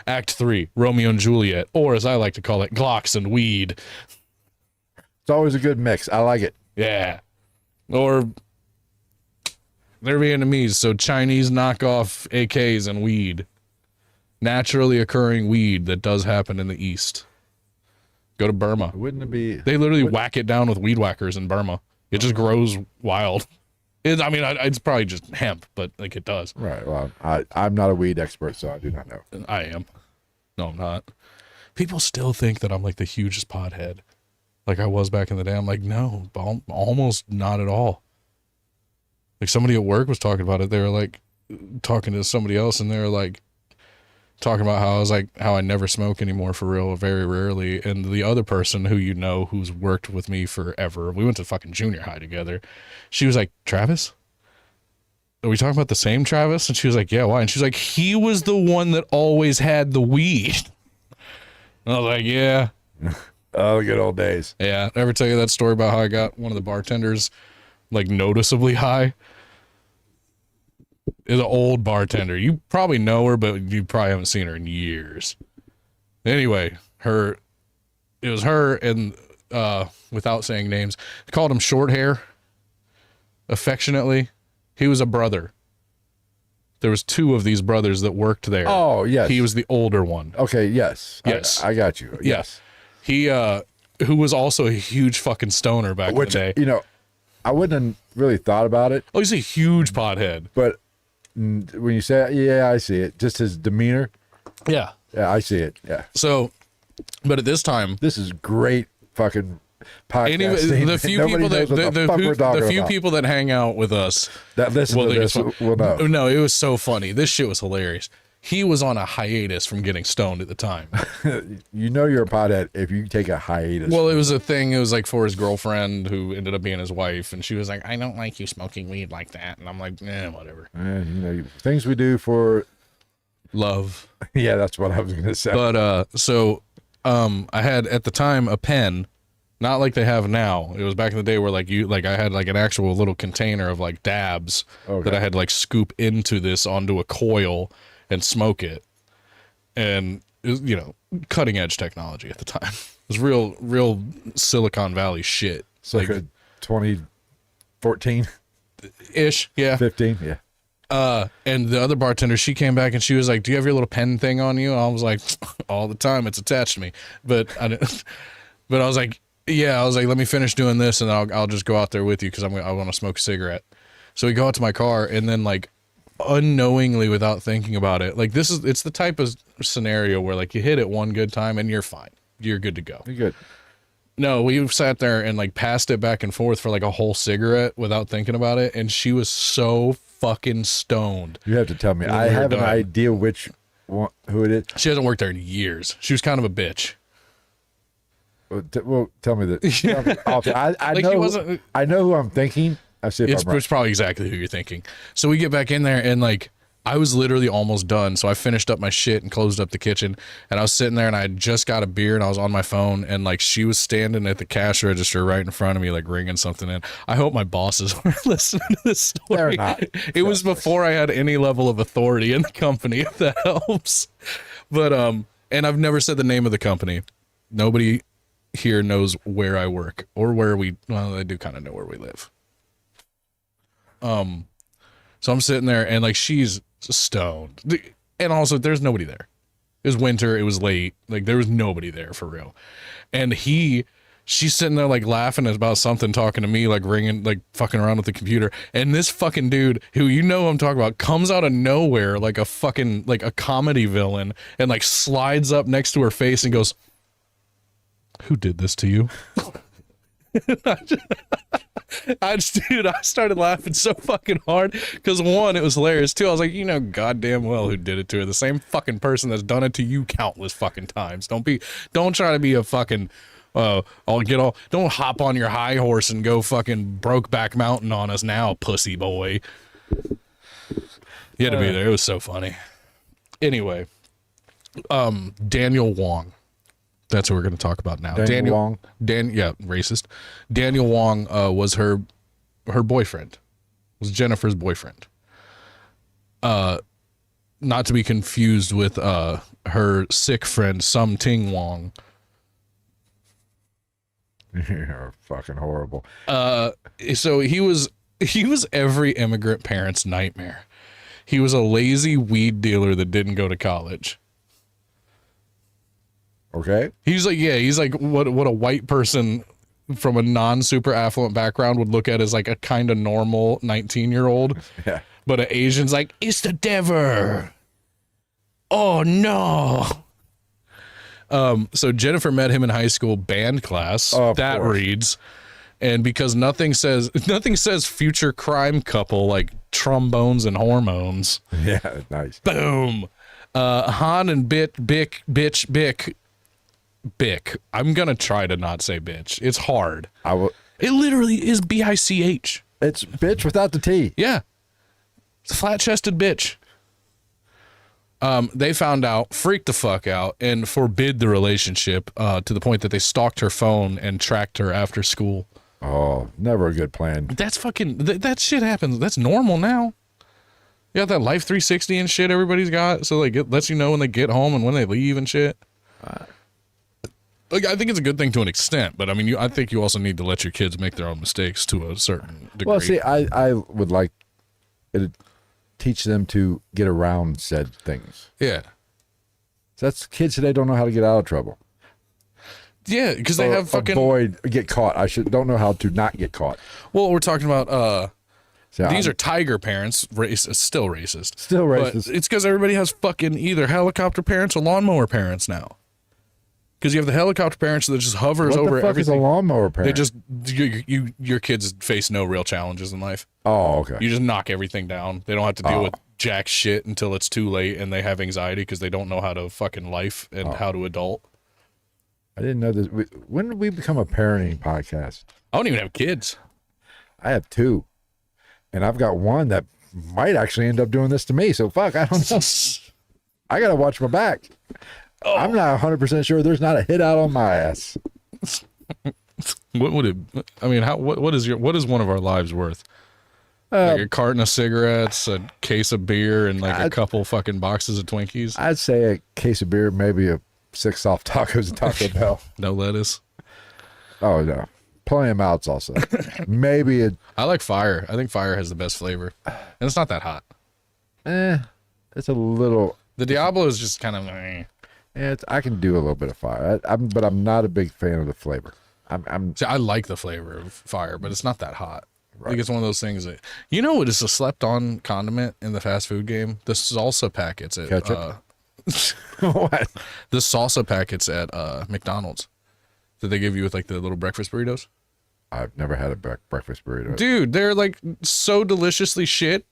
Act 3, Romeo and Juliet, or as I like to call it, Glocks and weed. It's always a good mix. I like it. Yeah. Or they're Vietnamese, so Chinese knockoff AKs and weed. Naturally occurring weed that does happen in the East. Go to Burma. Wouldn't it be? They literally whack it down with weed whackers in Burma. It just grows wild. It's probably just hemp, but like it does. Right. Well, I'm not a weed expert, so I do not know. I am. No, I'm not. People still think that I'm like the hugest pothead, like I was back in the day. I'm like, no, almost not at all. Like somebody at work was talking about it. They were like talking to somebody else, and they were like, talking about how I was like, how I never smoke anymore for real, very rarely. And the other person who you know, who's worked with me forever, we went to fucking junior high together. She was like, Travis? Are we talking about the same Travis? And she was like, yeah, why? And she was like, he was the one that always had the weed. And I was like, yeah. Oh, the good old days. Yeah. Ever tell you that story about how I got one of the bartenders like noticeably high? Is an old bartender. You probably know her, but you probably haven't seen her in years. Anyway, it was her, and without saying names, called him short hair affectionately. He was a brother. There was two of these brothers that worked there. Oh, yes. He was the older one. Okay, yes. Yes. I got you. Yes. He who was also a huge fucking stoner back in the day. You know, I wouldn't have really thought about it. Oh, he's a huge pothead. But when you say it, yeah, I see it. Just his demeanor. Yeah. Yeah, I see it. Yeah. So, but at this time, this is great fucking podcasting. Anyway, the few people that people that hang out with us that listen to this will know. No, it was so funny. This shit was hilarious. He was on a hiatus from getting stoned at the time. You know you're a pothead if you take a hiatus. Well, it was a thing. It was like for his girlfriend who ended up being his wife, and she was like, "I don't like you smoking weed like that," and I'm like, whatever. You know, things we do for love. Yeah, that's what I was gonna say. But I had at the time a pen. Not like they have now. It was back in the day where I had like an actual little container of like dabs that I had like scoop into this onto a coil and smoke it. And it was, you know, cutting edge technology at the time. It was real Silicon Valley shit. So like 2014 ish, yeah. 15, yeah. And the other bartender, she came back and she was like, "Do you have your little pen thing on you?" And I was like, "All the time, it's attached to me." But I was like, yeah, I was like, let me finish doing this and I'll just go out there with you because I want to smoke a cigarette. So we go out to my car and then like unknowingly without thinking about it, like it's the type of scenario where like you hit it one good time and you're fine. You're good to go. You're good. No, we sat there and like passed it back and forth for like a whole cigarette without thinking about it. And she was so fucking stoned. You have to tell me. I have an idea who it is. She hasn't worked there in years. She was kind of a bitch. Well, tell me that. I know who I'm thinking. I see if I'm right. It's probably exactly who you're thinking. So we get back in there and like I was literally almost done. So I finished up my shit and closed up the kitchen and I was sitting there and I had just got a beer and I was on my phone and like she was standing at the cash register right in front of me, like ringing something in. I hope my bosses were listening to this story. They're not. It was before I had any level of authority in the company, if that helps. But and I've never said the name of the company. Nobody here knows where I work or they do kind of know where we live. So I'm sitting there and like she's stoned and also there's nobody there. It was winter. It was late. Like there was nobody there for real. And she's sitting there like laughing about something, talking to me, like ringing, like fucking around with the computer. And this fucking dude who, you know, I'm talking about comes out of nowhere, like a fucking, like a comedy villain and like slides up next to her face and goes, "Who did this to you?" I started laughing so fucking hard because one, it was hilarious. Two, I was like, you know, goddamn well who did it to her. The same fucking person that's done it to you countless fucking times. Don't try to be a fucking, don't hop on your high horse and go fucking Brokeback Mountain on us now, pussy boy. You had to be there. It was so funny. Anyway, Daniel Wong. That's what we're going to talk about now. Daniel Wong. Racist. Daniel Wong was her boyfriend. Was Jennifer's boyfriend. Not to be confused with her sick friend Sum Ting Wong. You're fucking horrible. So he was every immigrant parent's nightmare. He was a lazy weed dealer that didn't go to college. Okay. He's like what a white person from a non-super affluent background would look at as like a kind of normal 19-year-old. Yeah. But an Asian's like, "It's the devil. Oh no." So Jennifer met him in high school band class. That course. Reads. And because nothing says future crime couple like trombones and hormones. Yeah, nice. Boom. Han and Bick. I'm gonna try to not say bitch. It's hard. It literally is BICH. It's bitch without the T. Yeah. It's a flat-chested bitch. They found out, freaked the fuck out, and forbid the relationship to the point that they stalked her phone and tracked her after school. Oh, never a good plan. That's fucking, that shit happens. That's normal now. You got that Life 360 and shit everybody's got, so like it lets you know when they get home and when they leave and shit. Like, I think it's a good thing to an extent, but I mean, I think you also need to let your kids make their own mistakes to a certain degree. Well, see, I would like it to teach them to get around said things. Yeah. That's kids today don't know how to get out of trouble. Yeah, because they have fucking get caught. Don't know how to not get caught. Well, we're talking about So these are tiger parents, still racist. Still racist. But it's because everybody has fucking either helicopter parents or lawnmower parents now. Because you have the helicopter parents that just hovers over What the fuck everything. is a lawnmower parent? They just your kids face no real challenges in life. Oh, okay. You just knock everything down. They don't have to deal with jack shit until it's too late, and they have anxiety because they don't know how to fucking life and how to adult. I didn't know this. When did we become a parenting podcast? I don't even have kids. I have 2, and I've got one that might actually end up doing this to me. So fuck, I don't know. I gotta watch my back. Oh. I'm not 100% sure there's not a hit out on my ass. What would it? I mean, what is one of our lives worth? Like a carton of cigarettes, a case of beer, and like a couple fucking boxes of Twinkies. I'd say a case of beer, maybe 6 soft tacos at Taco Bell. No lettuce. Oh no, plenty of mouths also. Maybe I like fire. I think fire has the best flavor, and it's not that hot. It's a little. The Diablo is just kind of. I can do a little bit of fire, but I'm not a big fan of the flavor. See, I like the flavor of fire, but it's not that hot. Right. I think it's one of those things that what is a slept-on condiment in the fast food game? The salsa packets at Ketchup? What? The salsa packets at McDonald's that they give you with like the little breakfast burritos. I've never had a breakfast burrito. Dude, they're like so deliciously shit.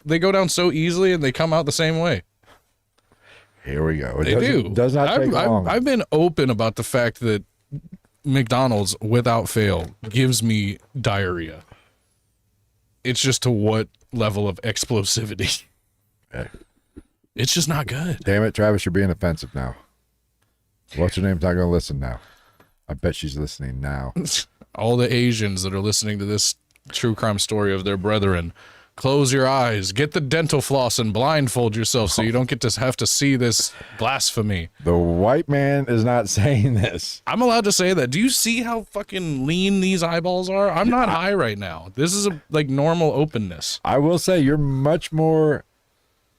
They go down so easily and they come out the same way. Here we go. It does not take long. I've been open about the fact that McDonald's, without fail, gives me diarrhea. It's just to what level of explosivity. Hey. It's just not good. Damn it, Travis, you're being offensive now. What's her name's not going to listen now. I bet she's listening now. All the Asians that are listening to this true crime story of their brethren, close your eyes, get the dental floss and blindfold yourself so you don't get to have to see this blasphemy. The white man is not saying this. I'm allowed to say that. Do you see how fucking lean these eyeballs are? I'm not high right now. This is like normal openness. I will say you're much more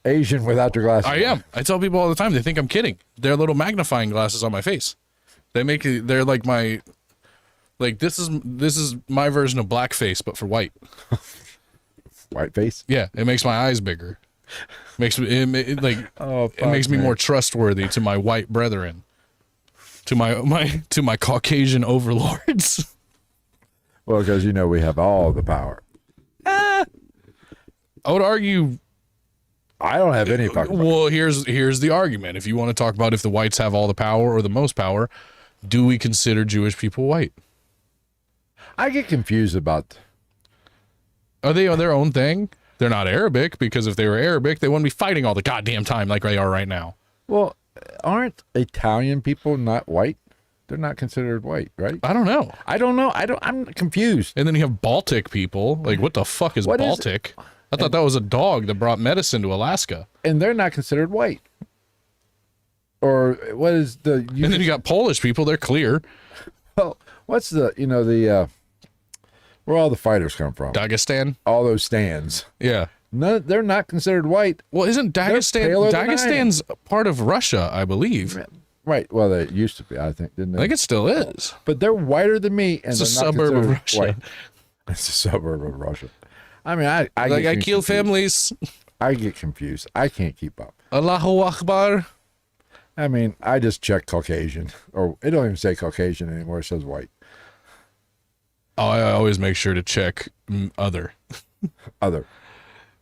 Asian without your glasses. I am. I tell people all the time, they think I'm kidding. They're little magnifying glasses on my face. They're like my, like this is my version of blackface, but for white. White face? Yeah, it makes my eyes bigger. Makes me it makes me more trustworthy to my white brethren, to my Caucasian overlords. Well, because we have all the power. I would argue. I don't have any fucking power. Well, here's the argument. If you want to talk about if the whites have all the power or the most power, do we consider Jewish people white? I get confused about. Are they on their own thing? They're not Arabic, because if they were Arabic, they wouldn't be fighting all the goddamn time like they are right now. Well, aren't Italian people not white? They're not considered white, right? I don't know. I'm confused. And then you have Baltic people. Like, what the fuck is Baltic? I thought that was a dog that brought medicine to Alaska. And they're not considered white. Or what is the... And then you got Polish people. They're clear. Well, what's the where all the fighters come from? Dagestan? All those stands. Yeah. No, they're not considered white. Well, isn't Dagestan's part of Russia, I believe? Right. Well, they used to be, I think, didn't they? I think it still is. But they're whiter than me. And it's a suburb of Russia. White. It's a suburb of Russia. I mean, I kill families. I get confused. I can't keep up. Allahu Akbar. I mean, I just check Caucasian. Or it don't even say Caucasian anymore. It says white. Oh, I always make sure to check other. Other.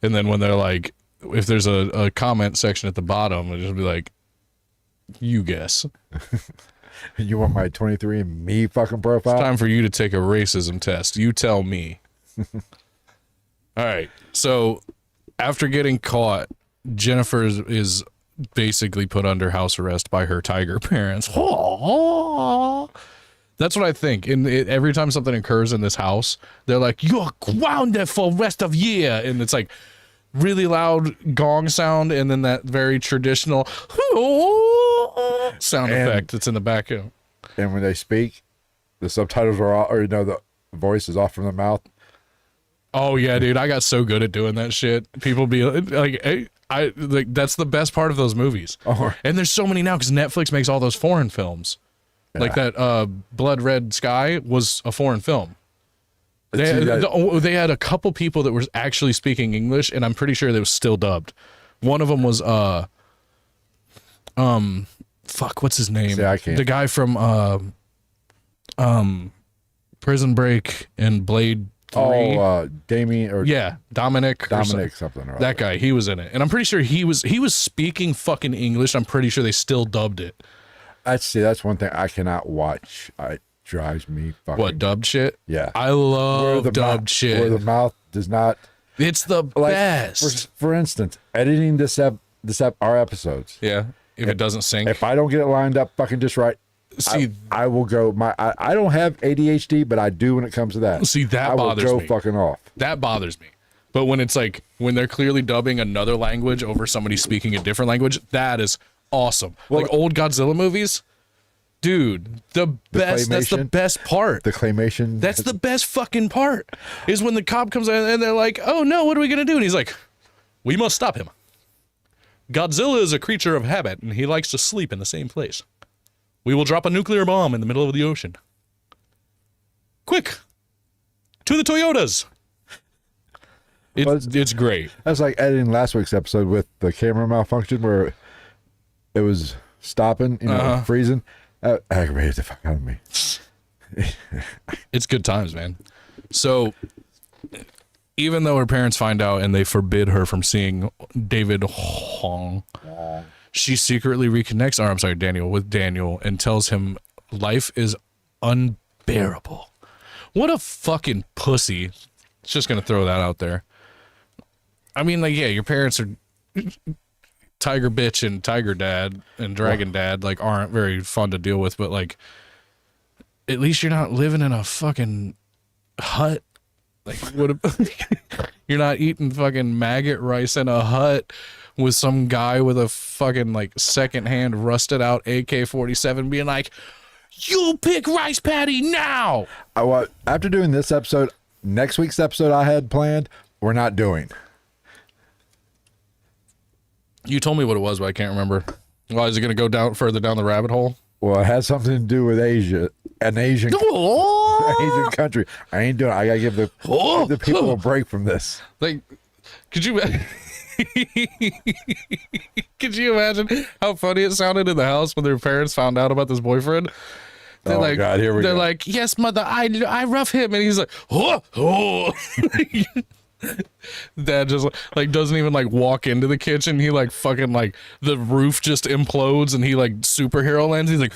And then when they're like, if there's a comment section at the bottom, it'll just be like, you guess. You want my 23andMe fucking profile? It's time for you to take a racism test. You tell me. All right. So after getting caught, Jennifer is basically put under house arrest by her tiger parents. That's what I think. Every time something occurs in this house, they're like, "You're grounded for rest of year," and it's like really loud gong sound, and then that very traditional sound effect that's in the background. And when they speak, the subtitles are off, or the voice is off from the mouth. Oh yeah, dude, I got so good at doing that shit. People be like, hey, that's the best part of those movies. Oh. And there's so many now because Netflix makes all those foreign films. Yeah. Like that Blood Red Sky was a foreign film. They had a couple people that were actually speaking English, and I'm pretty sure they was still dubbed. One of them was fuck, what's his name? See, I can't. The guy from Prison Break and Blade 3. Oh, Damien or Dominic something. Or that guy, he was in it, and I'm pretty sure he was speaking fucking English. I'm pretty sure they still dubbed it. That's one thing I cannot watch. It drives me fucking. What, dubbed shit? Yeah, I love dubbed shit. Where the mouth does not. It's the best. For instance, editing our episodes. Yeah, if it doesn't sync. If I don't get it lined up fucking just right, see, I will go. I don't have ADHD, but I do when it comes to that. See, that bothers me. I will go fucking off. That bothers me. But when it's like when they're clearly dubbing another language over somebody speaking a different language, that is awesome. Well, like old Godzilla movies, dude, the best. That's the best part. The claymation. That's the best fucking part. Is when the cop comes in and they're like, "Oh no, what are we gonna do?" And he's like, "We must stop him. Godzilla is a creature of habit, and he likes to sleep in the same place. We will drop a nuclear bomb in the middle of the ocean. Quick, to the Toyotas." It's great. That's like editing last week's episode with the camera malfunction where it was stopping, freezing. That aggravated the fuck out of me. It's good times, man. So even though her parents find out and they forbid her from seeing David Hong, she secretly reconnects, with Daniel and tells him life is unbearable. What a fucking pussy. Just gonna throw that out there. I mean, like, yeah, your parents are Tiger Bitch and Tiger Dad and Dragon Dad, like, aren't very fun to deal with, but, like, at least you're not living in a fucking hut. Like, you're not eating fucking maggot rice in a hut with some guy with a fucking, like, secondhand rusted out AK-47 being like, "You pick rice patty now!" After doing this episode, next week's episode I had planned, we're not doing. You told me what it was, but I can't remember. Well, is it going to go further down the rabbit hole? Well, it has something to do with Asia, an Asian country. I ain't doing it. I got to give the people a break from this. Like, could you imagine how funny it sounded in the house when their parents found out about this boyfriend? They're like, God, here we go. They're like, "Yes, mother, I rough him," and he's like, "Oh." Dad just like doesn't even like walk into the kitchen. He like fucking like the roof just implodes and he like superhero lands. He's like,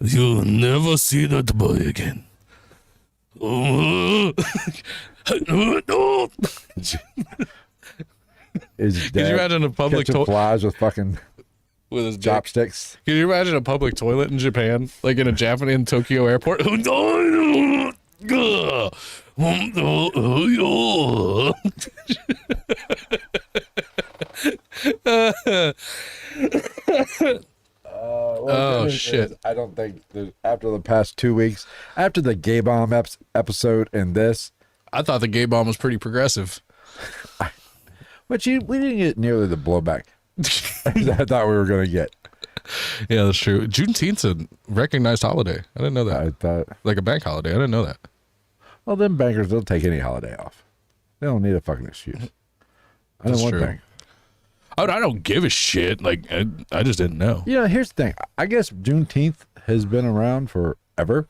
"You'll never see that boy again." Could you imagine a public flies with fucking with his chopsticks? Can you imagine a public toilet in Japan, like in a Japanese Tokyo airport? Oh shit! I don't think after the past 2 weeks, after the gay bomb episode and this, I thought the gay bomb was pretty progressive. But we didn't get nearly the blowback I thought we were going to get. Yeah, that's true. Juneteenth's a recognized holiday. I didn't know that. I thought like a bank holiday. I didn't know that. Well, them bankers don't take any holiday off. They don't need a fucking excuse. I know one thing. I don't give a shit. Like, I just didn't know. You know, here's the thing. I guess Juneteenth has been around forever.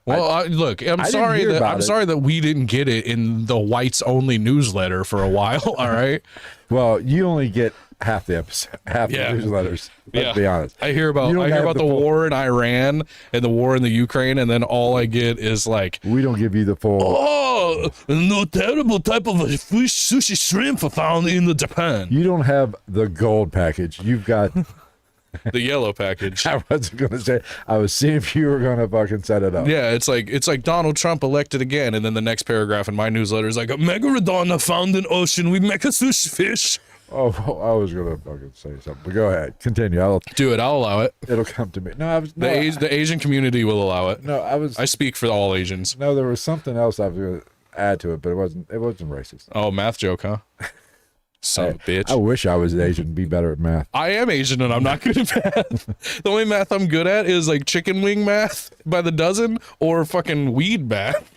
Well, look, I'm sorry that we didn't get it in the whites only newsletter for a while. All right. Well, you only get half the episode, half the newsletters. Let's be honest. I hear about the war in Iran and the war in the Ukraine, and then all I get is like, we don't give you the full. Oh, no terrible type of a fish sushi shrimp found in the Japan. You don't have the gold package. You've got the yellow package. I wasn't gonna say. I was seeing if you were gonna fucking set it up. Yeah, it's like Donald Trump elected again, and then the next paragraph in my newsletter is like, a megalodon found in ocean. We make a sushi fish. Oh, I was gonna fucking say something, but go ahead, continue. I'll allow it. It'll come to me. No, the Asian community will allow it. No, I speak for all Asians. No, there was something else I was gonna add to it, but it wasn't racist. Oh, math joke, huh? Son of a bitch. I wish I was Asian and be better at math. I am Asian and I'm not good at math. The only math I'm good at is like chicken wing math by the dozen or fucking weed math.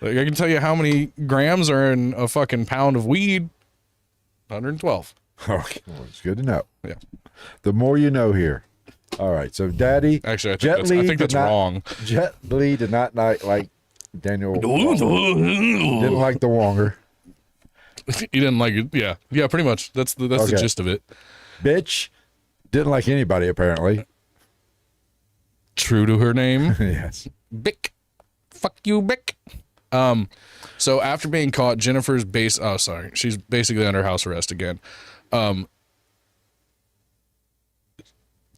Like I can tell you how many grams are in a fucking pound of weed. 112. Okay, well, it's good to know. Yeah. The more you know here. All right, so Daddy. Actually, I think that's wrong. Jet Li did not like Daniel. Didn't like the Wonger. He didn't like it. Yeah, pretty much. That's the gist of it. Bitch didn't like anybody apparently. True to her name. Yes. Bick. Fuck you, Bick. So after being caught, Jennifer's she's basically under house arrest again.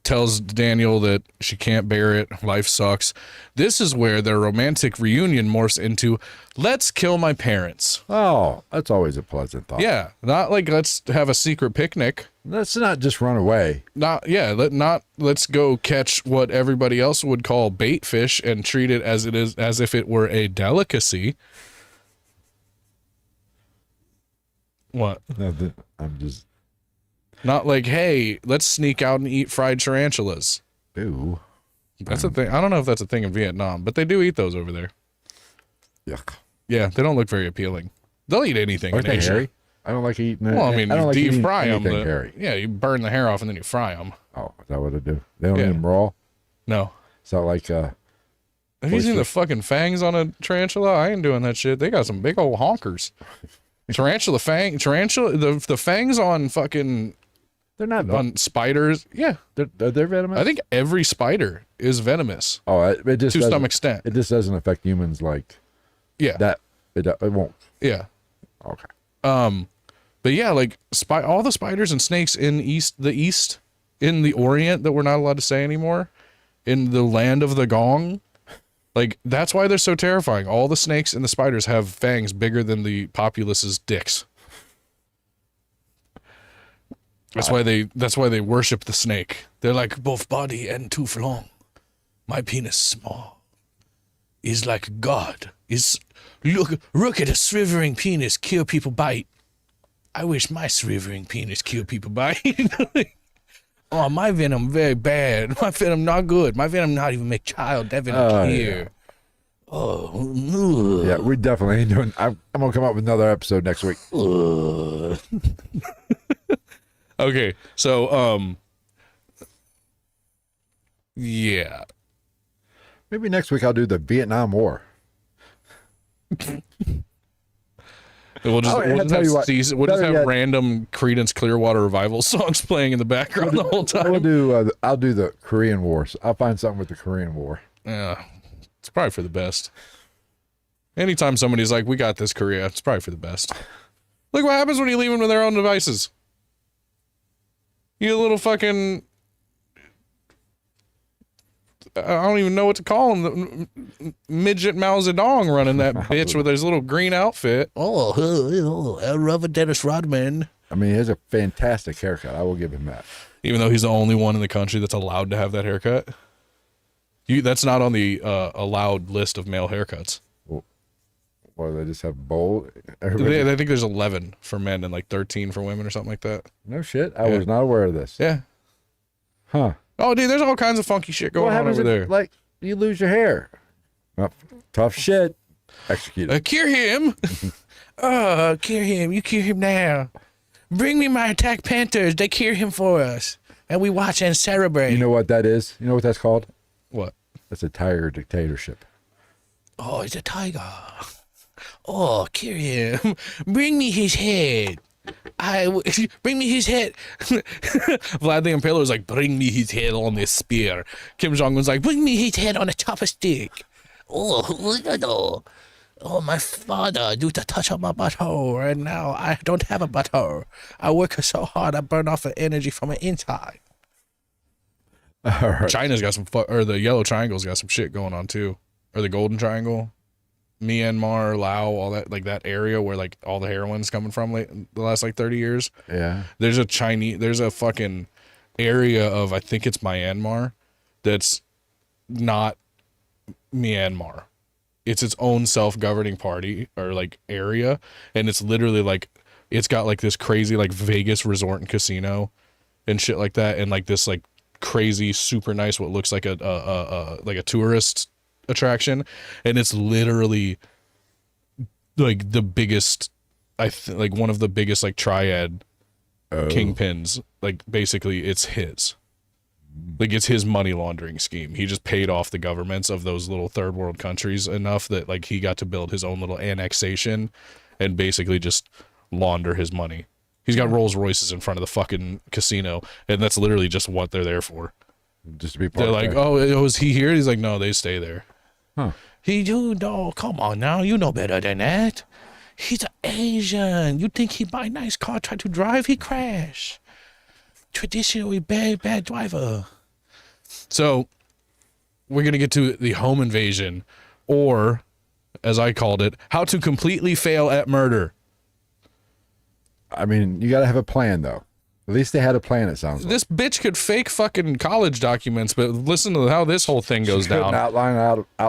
Tells Daniel that she can't bear it. Life sucks. This is where their romantic reunion morphs into, let's kill my parents. Oh, that's always a pleasant thought. Yeah. Not like let's have a secret picnic. Let's not just run away. Let's go catch what everybody else would call bait fish and treat it as if it were a delicacy. What? Nothing. I'm just not like, hey, let's sneak out and eat fried tarantulas. Ew. That's a thing. I don't know if that's a thing in Vietnam, but they do eat those over there. Yuck. Yeah, they don't look very appealing. They'll eat anything. Aren't they hairy? I don't like eating it. Well, I mean, you deep fry them. Hairy. Yeah, you burn the hair off and then you fry them. Oh, is that what they do? They don't eat them raw? No. It's not like have you seen the fucking fangs on a tarantula? I ain't doing that shit. They got some big old honkers. Tarantula, the fangs on fucking... They're not on spiders. Yeah, they're venomous. I think every spider is venomous. Oh, it just to some extent. It just doesn't affect humans like. Yeah. That it won't. Yeah. Okay. But yeah, like all the spiders and snakes in the east, in the Orient that we're not allowed to say anymore, in the land of the gong, like that's why they're so terrifying. All the snakes and the spiders have fangs bigger than the populace's dicks. That's why they worship the snake. They're like both body and tooth long. My penis small. Is like God. Is look at a shivering penis kill people bite. I wish my shivering penis kill people bite. Oh, my venom very bad. My venom not good. My venom not even make child. That venom here. Yeah. Oh. Yeah, we definitely ain't doing. I'm gonna come up with another episode next week. Okay, so yeah. Maybe next week I'll do the Vietnam War. We'll just have random Creedence Clearwater Revival songs playing in the background the whole time. I'll do the Korean War. I'll find something with the Korean War. Yeah, it's probably for the best. Anytime somebody's like, "We got this, Korea," it's probably for the best. Look what happens when you leave them to their own devices. You little fucking... I don't even know what to call him. The midget Mao Zedong running that bitch with his little green outfit. Oh, Robert Dennis Rodman. I mean, he has a fantastic haircut. I will give him that. Even though he's the only one in the country that's allowed to have that haircut. That's not on the allowed list of male haircuts. Well, they just have bold. I think there's 11 for men and like 13 for women or something like that. No shit. I was not aware of this. Yeah. Huh. Oh, dude, there's all kinds of funky shit going on over there. Like, you lose your hair. Well, tough shit. Execute it. Cure him. Cure him. You cure him now. Bring me my attack panthers. They cure him for us. And we watch and celebrate. You know what that is? You know what that's called? What? That's a tiger dictatorship. Oh, it's a tiger. Oh, kill him. Bring me his head. Bring me his head. Vlad the Impaler was like, bring me his head on this spear. Kim Jong-un's like, bring me his head on a chopper stick. Oh, my father do to touch on my butthole, and now I don't have a butthole. I work so hard, I burn off the energy from the inside. All right. China's got some, or the Yellow Triangle's got some shit going on too, or the Golden Triangle, Myanmar, Laos, all that, like that area where like all the heroin's coming from the last like 30 years. Yeah. There's a fucking area of, I think it's Myanmar, that's not Myanmar. It's its own self-governing party or like area, and it's literally like, it's got like this crazy like Vegas resort and casino and shit like that, and like this like crazy super nice what looks like a tourist attraction, and it's literally like the biggest, like one of the biggest like triad kingpins. Like basically it's his. Like it's his money laundering scheme. He just paid off the governments of those little third world countries enough that like he got to build his own little annexation and basically just launder his money. He's got Rolls Royces in front of the fucking casino, and that's literally just what they're there for. Just to be part They're of like, it. oh, is he here? He's like, no, they stay there. Huh. You know, come on now, you know better than that. He's an Asian. You think he buy a nice car, try to drive, he crash. Traditionally bad driver. So we're gonna get to the home invasion, or as I called it, how to completely fail at murder. I mean, you got to have a plan, though. At least they had a plan, it sounds like. This bitch could fake fucking college documents, but listen to how this whole thing goes down. Outline a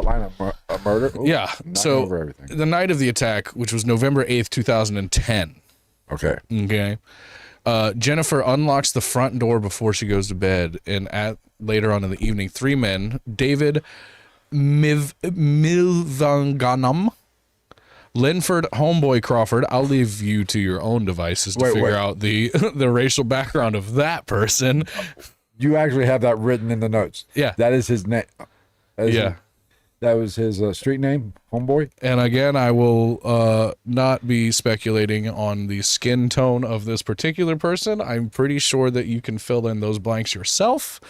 murder? Ooh, Yeah. So over everything. the night of the attack, which was November 8th, 2010. Okay. Okay. Jennifer unlocks the front door before she goes to bed, and later on in the evening, three men, David Milvanganam, Linford Homeboy Crawford. I'll leave you to your own devices to figure out the racial background of that person. You actually have that written in the notes. Yeah. That is his name. Yeah. That was his street name, Homeboy? And again, I will not be speculating on the skin tone of this particular person. I'm pretty sure that you can fill in those blanks yourself.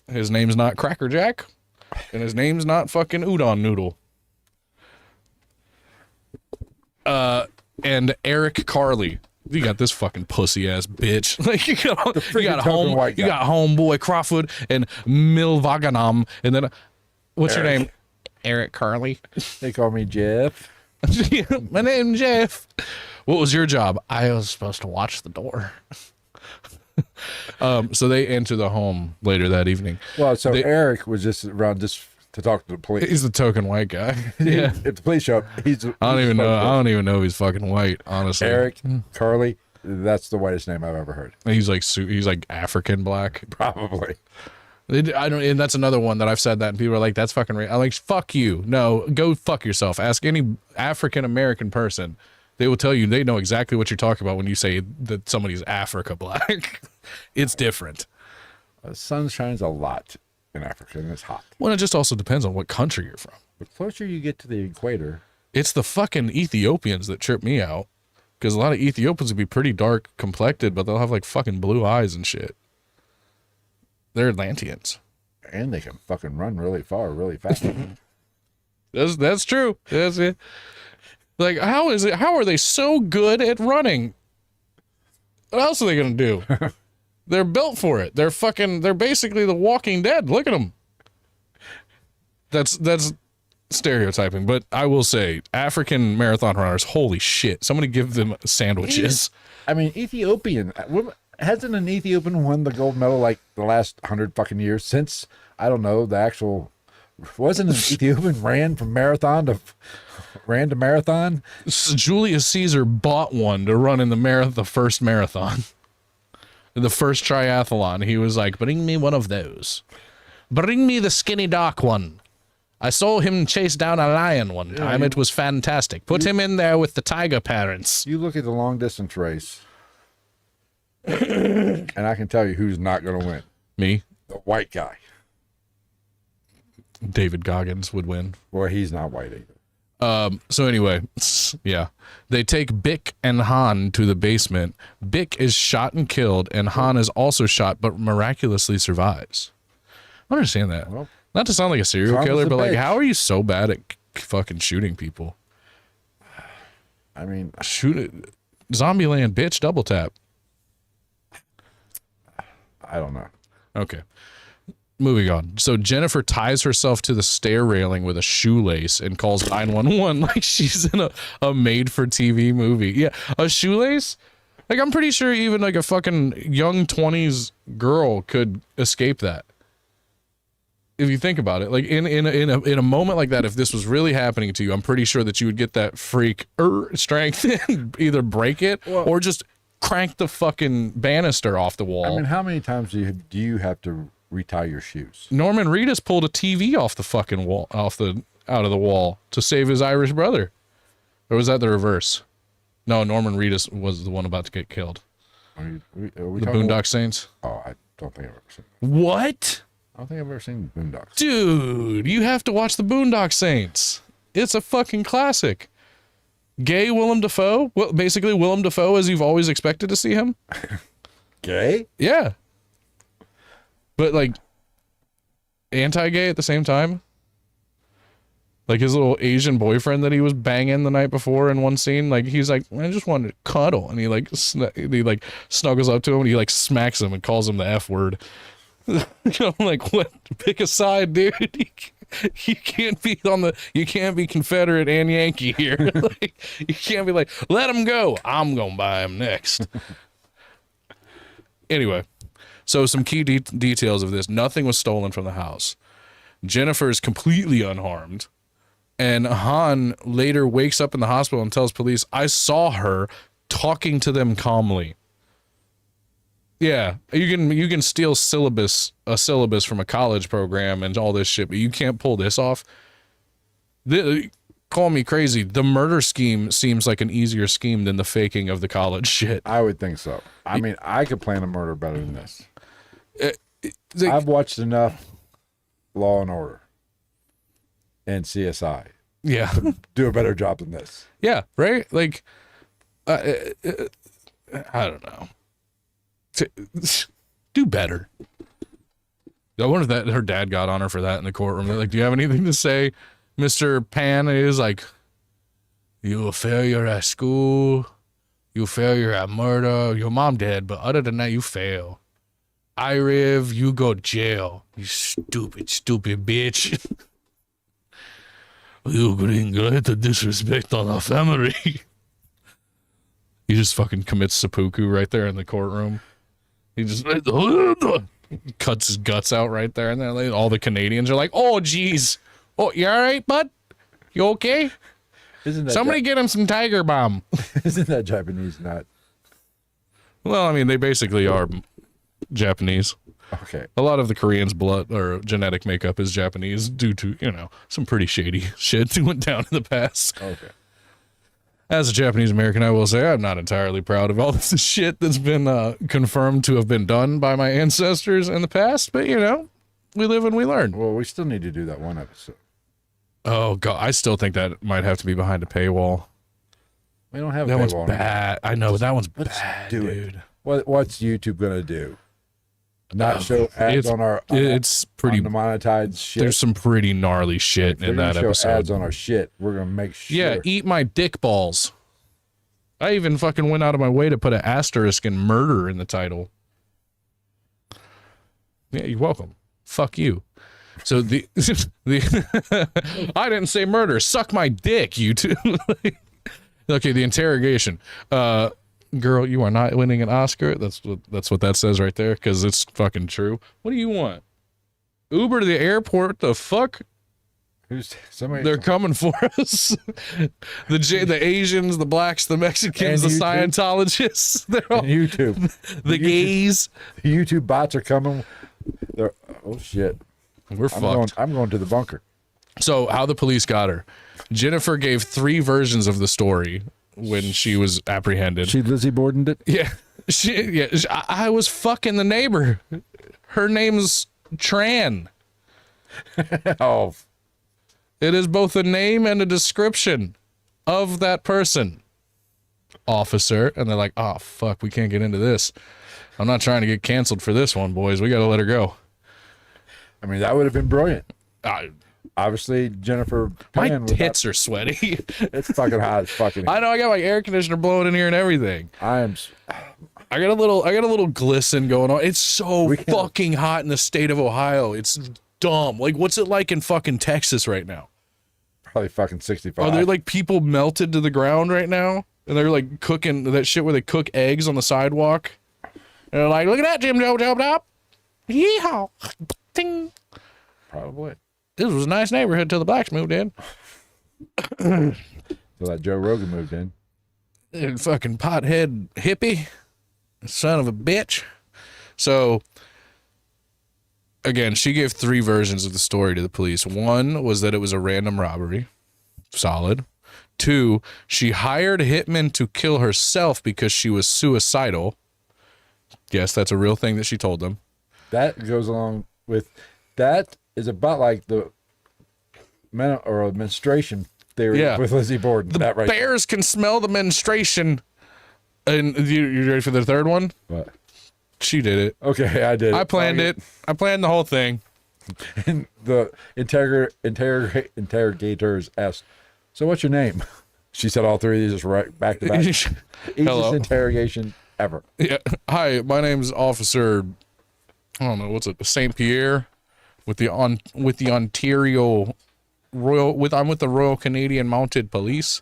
His name's not Cracker Jack, and his name's not fucking Udon Noodle. And Eric Carley. You got this fucking pussy ass bitch. Like you got Homeboy Crawford and Milvaganam, and then what's your name? Eric Carley. They call me Jeff. My name's Jeff. What was your job? I was supposed to watch the door. So they enter the home later that evening. Well, so Eric was just around just to talk to the police. He's the token white guy. Yeah. If the police show up, I don't even know he's fucking white, honestly. Eric Carley, that's the whitest name I've ever heard. He's like African black. Probably. And that's another one that I've said that, and people are like, that's fucking I'm like, fuck you. No, go fuck yourself. Ask any African American person. They will tell you they know exactly what you're talking about when you say that somebody's Africa black. It's different. The sun shines a lot in Africa, and it's hot. Well, it just also depends on what country you're from. The closer you get to the equator, It's the fucking Ethiopians that trip me out, because a lot of Ethiopians would be pretty dark complected, but they'll have like fucking blue eyes and shit. They're Atlanteans. and they can fucking run really far, really fast. That's true. That's it. Like, how are they so good at running? What else are they gonna do? They're built for it. They're basically the Walking Dead. Look at them. That's stereotyping, but I will say African marathon runners, holy shit. Somebody give them sandwiches. I mean, hasn't an Ethiopian won the gold medal like the last 100 fucking years since, I don't know, wasn't an Ethiopian ran to marathon? Julius Caesar bought one to run in the first marathon. The first triathlon. He was like, bring me one of those. Bring me the skinny dock one. I saw him chase down a lion one time. It was fantastic. Put him in there with the tiger parents. You look at the long distance race, and I can tell you who's not going to win. Me? The white guy. David Goggins would win. Well, he's not white either. So anyway, yeah, they take Bick and Han to the basement. Bick is shot and killed, and Han is also shot, but miraculously survives. I don't understand that. Well, not to sound like a serial Han's killer, a but like, bitch. how are you so bad at fucking shooting people? I mean, Shoot it, Zombieland, bitch, double tap. I don't know. Okay. Moving on. So Jennifer ties herself to the stair railing with a shoelace and calls 911 like she's in a made-for-TV movie. Yeah, a shoelace? Like, I'm pretty sure even like a fucking young 20s girl could escape that. If you think about it, like in a moment like that, if this was really happening to you, I'm pretty sure that you would get that freak strength and either break it or just crank the fucking banister off the wall. I mean, how many times do you have to retie your shoes? Norman Reedus pulled a TV off the fucking wall, out of the wall to save his Irish brother. Or was that the reverse? No, Norman Reedus was the one about to get killed. Are we The Boondock Saints? Oh, I don't think I've ever seen. What? I don't think I've ever seen Boondocks. Dude, you have to watch the Boondock Saints. It's a fucking classic. Gay Willem Dafoe? Well, basically Willem Dafoe as you've always expected to see him. Gay? Yeah. But like anti-gay at the same time. Like his little Asian boyfriend that he was banging the night before in one scene, like he's like, I just wanted to cuddle, and he snuggles up to him and he like smacks him and calls him the F word. I'm like, what? Pick a side, dude. You can't be Confederate and Yankee here. Like, you can't be like, let him go. I'm gonna buy him next. Anyway, so some key details of this: nothing was stolen from the house. Jennifer is completely unharmed, and Han later wakes up in the hospital and tells police, "I saw her talking to them calmly." Yeah, you can steal a syllabus from a college program and all this shit, but you can't pull this off. Call me crazy. The murder scheme seems like an easier scheme than the faking of the college shit. I would think so. I mean, I could plan a murder better than this. I've watched enough Law and Order and CSI. Yeah, to do a better job than this. Yeah, right. Like, I don't know. Do better. I wonder if that her dad got on her for that in the courtroom. They're like, do you have anything to say, Mr. Pan? And he was like, you a failure at school, you a failure at murder. Your mom dead, but other than that, you fail. Iriv, you go to jail. You stupid bitch. You bring great disrespect on our family. He just fucking commits seppuku right there in the courtroom. He just cuts his guts out right there, and then all the Canadians are like, "Oh, geez, oh, you all right, bud? You okay? Isn't that Somebody get him some Tiger Balm." Isn't that Japanese nut? Well, I mean, they basically are Japanese. Okay. A lot of the Koreans' blood or genetic makeup is Japanese due to some pretty shady shit that went down in the past. Okay. As a Japanese American, I will say I'm not entirely proud of all this shit that's been confirmed to have been done by my ancestors in the past, but we live and we learn. Well, we still need to do that one episode. Oh God, I still think that might have to be behind a paywall. We don't have That a one's paywall bad. I know, but that one's Let's bad, do dude. it. What's YouTube gonna do? Not show ads on our it's pretty on the monetized shit. There's some pretty gnarly shit They're in gonna that show episode. ads on our shit. We're gonna make sure. Yeah, eat my dick balls. I even fucking went out of my way to put an asterisk in murder in the title. Yeah, you're welcome. Fuck you. So the I didn't say murder. Suck my dick, you two. Okay, the interrogation. Girl, you are not winning an Oscar. That's what that says right there, because it's fucking true. What do you want? Uber to the airport? The fuck? They're coming for us. The Asians, the blacks, the Mexicans, and the YouTube. Scientologists. They're all YouTube. the gays. The YouTube bots are coming. They're shit. We're fucked. I'm going to the bunker. So how the police got her? Jennifer gave 3 versions of the story when she was apprehended. She Lizzie Bordened it. Yeah. I was fucking the neighbor. Her name's Tran. Oh, It is both a name and a description of that person. Officer. And they're like, oh, fuck, we can't get into this. I'm not trying to get canceled for this one, boys. We got to let her go. I mean, that would have been brilliant. Uh, Obviously, Jennifer my Pan tits are sweaty. It's fucking hot as fucking. I know, I got my air conditioner blowing in here and everything. I got a little glisten going on. It's so fucking hot in the state of Ohio. It's dumb. Like, what's it like in fucking Texas right now? Probably fucking 65. Are there like people melted to the ground right now? And they're like cooking that shit where they cook eggs on the sidewalk. And they're like, look at that, Jim Joe Job Job. Yeehaw. Ding. Probably. This was a nice neighborhood till the blacks moved in. Till that Joe Rogan moved in. Fucking pothead hippie. Son of a bitch. So, again, she gave 3 versions of the story to the police. One was that it was a random robbery. Solid. 2, she hired hitmen to kill herself because she was suicidal. Yes, that's a real thing that she told them. That goes along with, that is about like the menstruation theory with Lizzie Borden. The that right bears can smell the menstruation. And you ready for the third one? What? She did it. Okay, I did. I planned it. I planned the whole thing. And the interrogators asked, so what's your name? She said all 3 of these just right back to back. Easiest interrogation ever. Yeah. Hi, my name's Officer, I don't know, what's it, St. Pierre with the Ontario I'm with the Royal Canadian Mounted Police.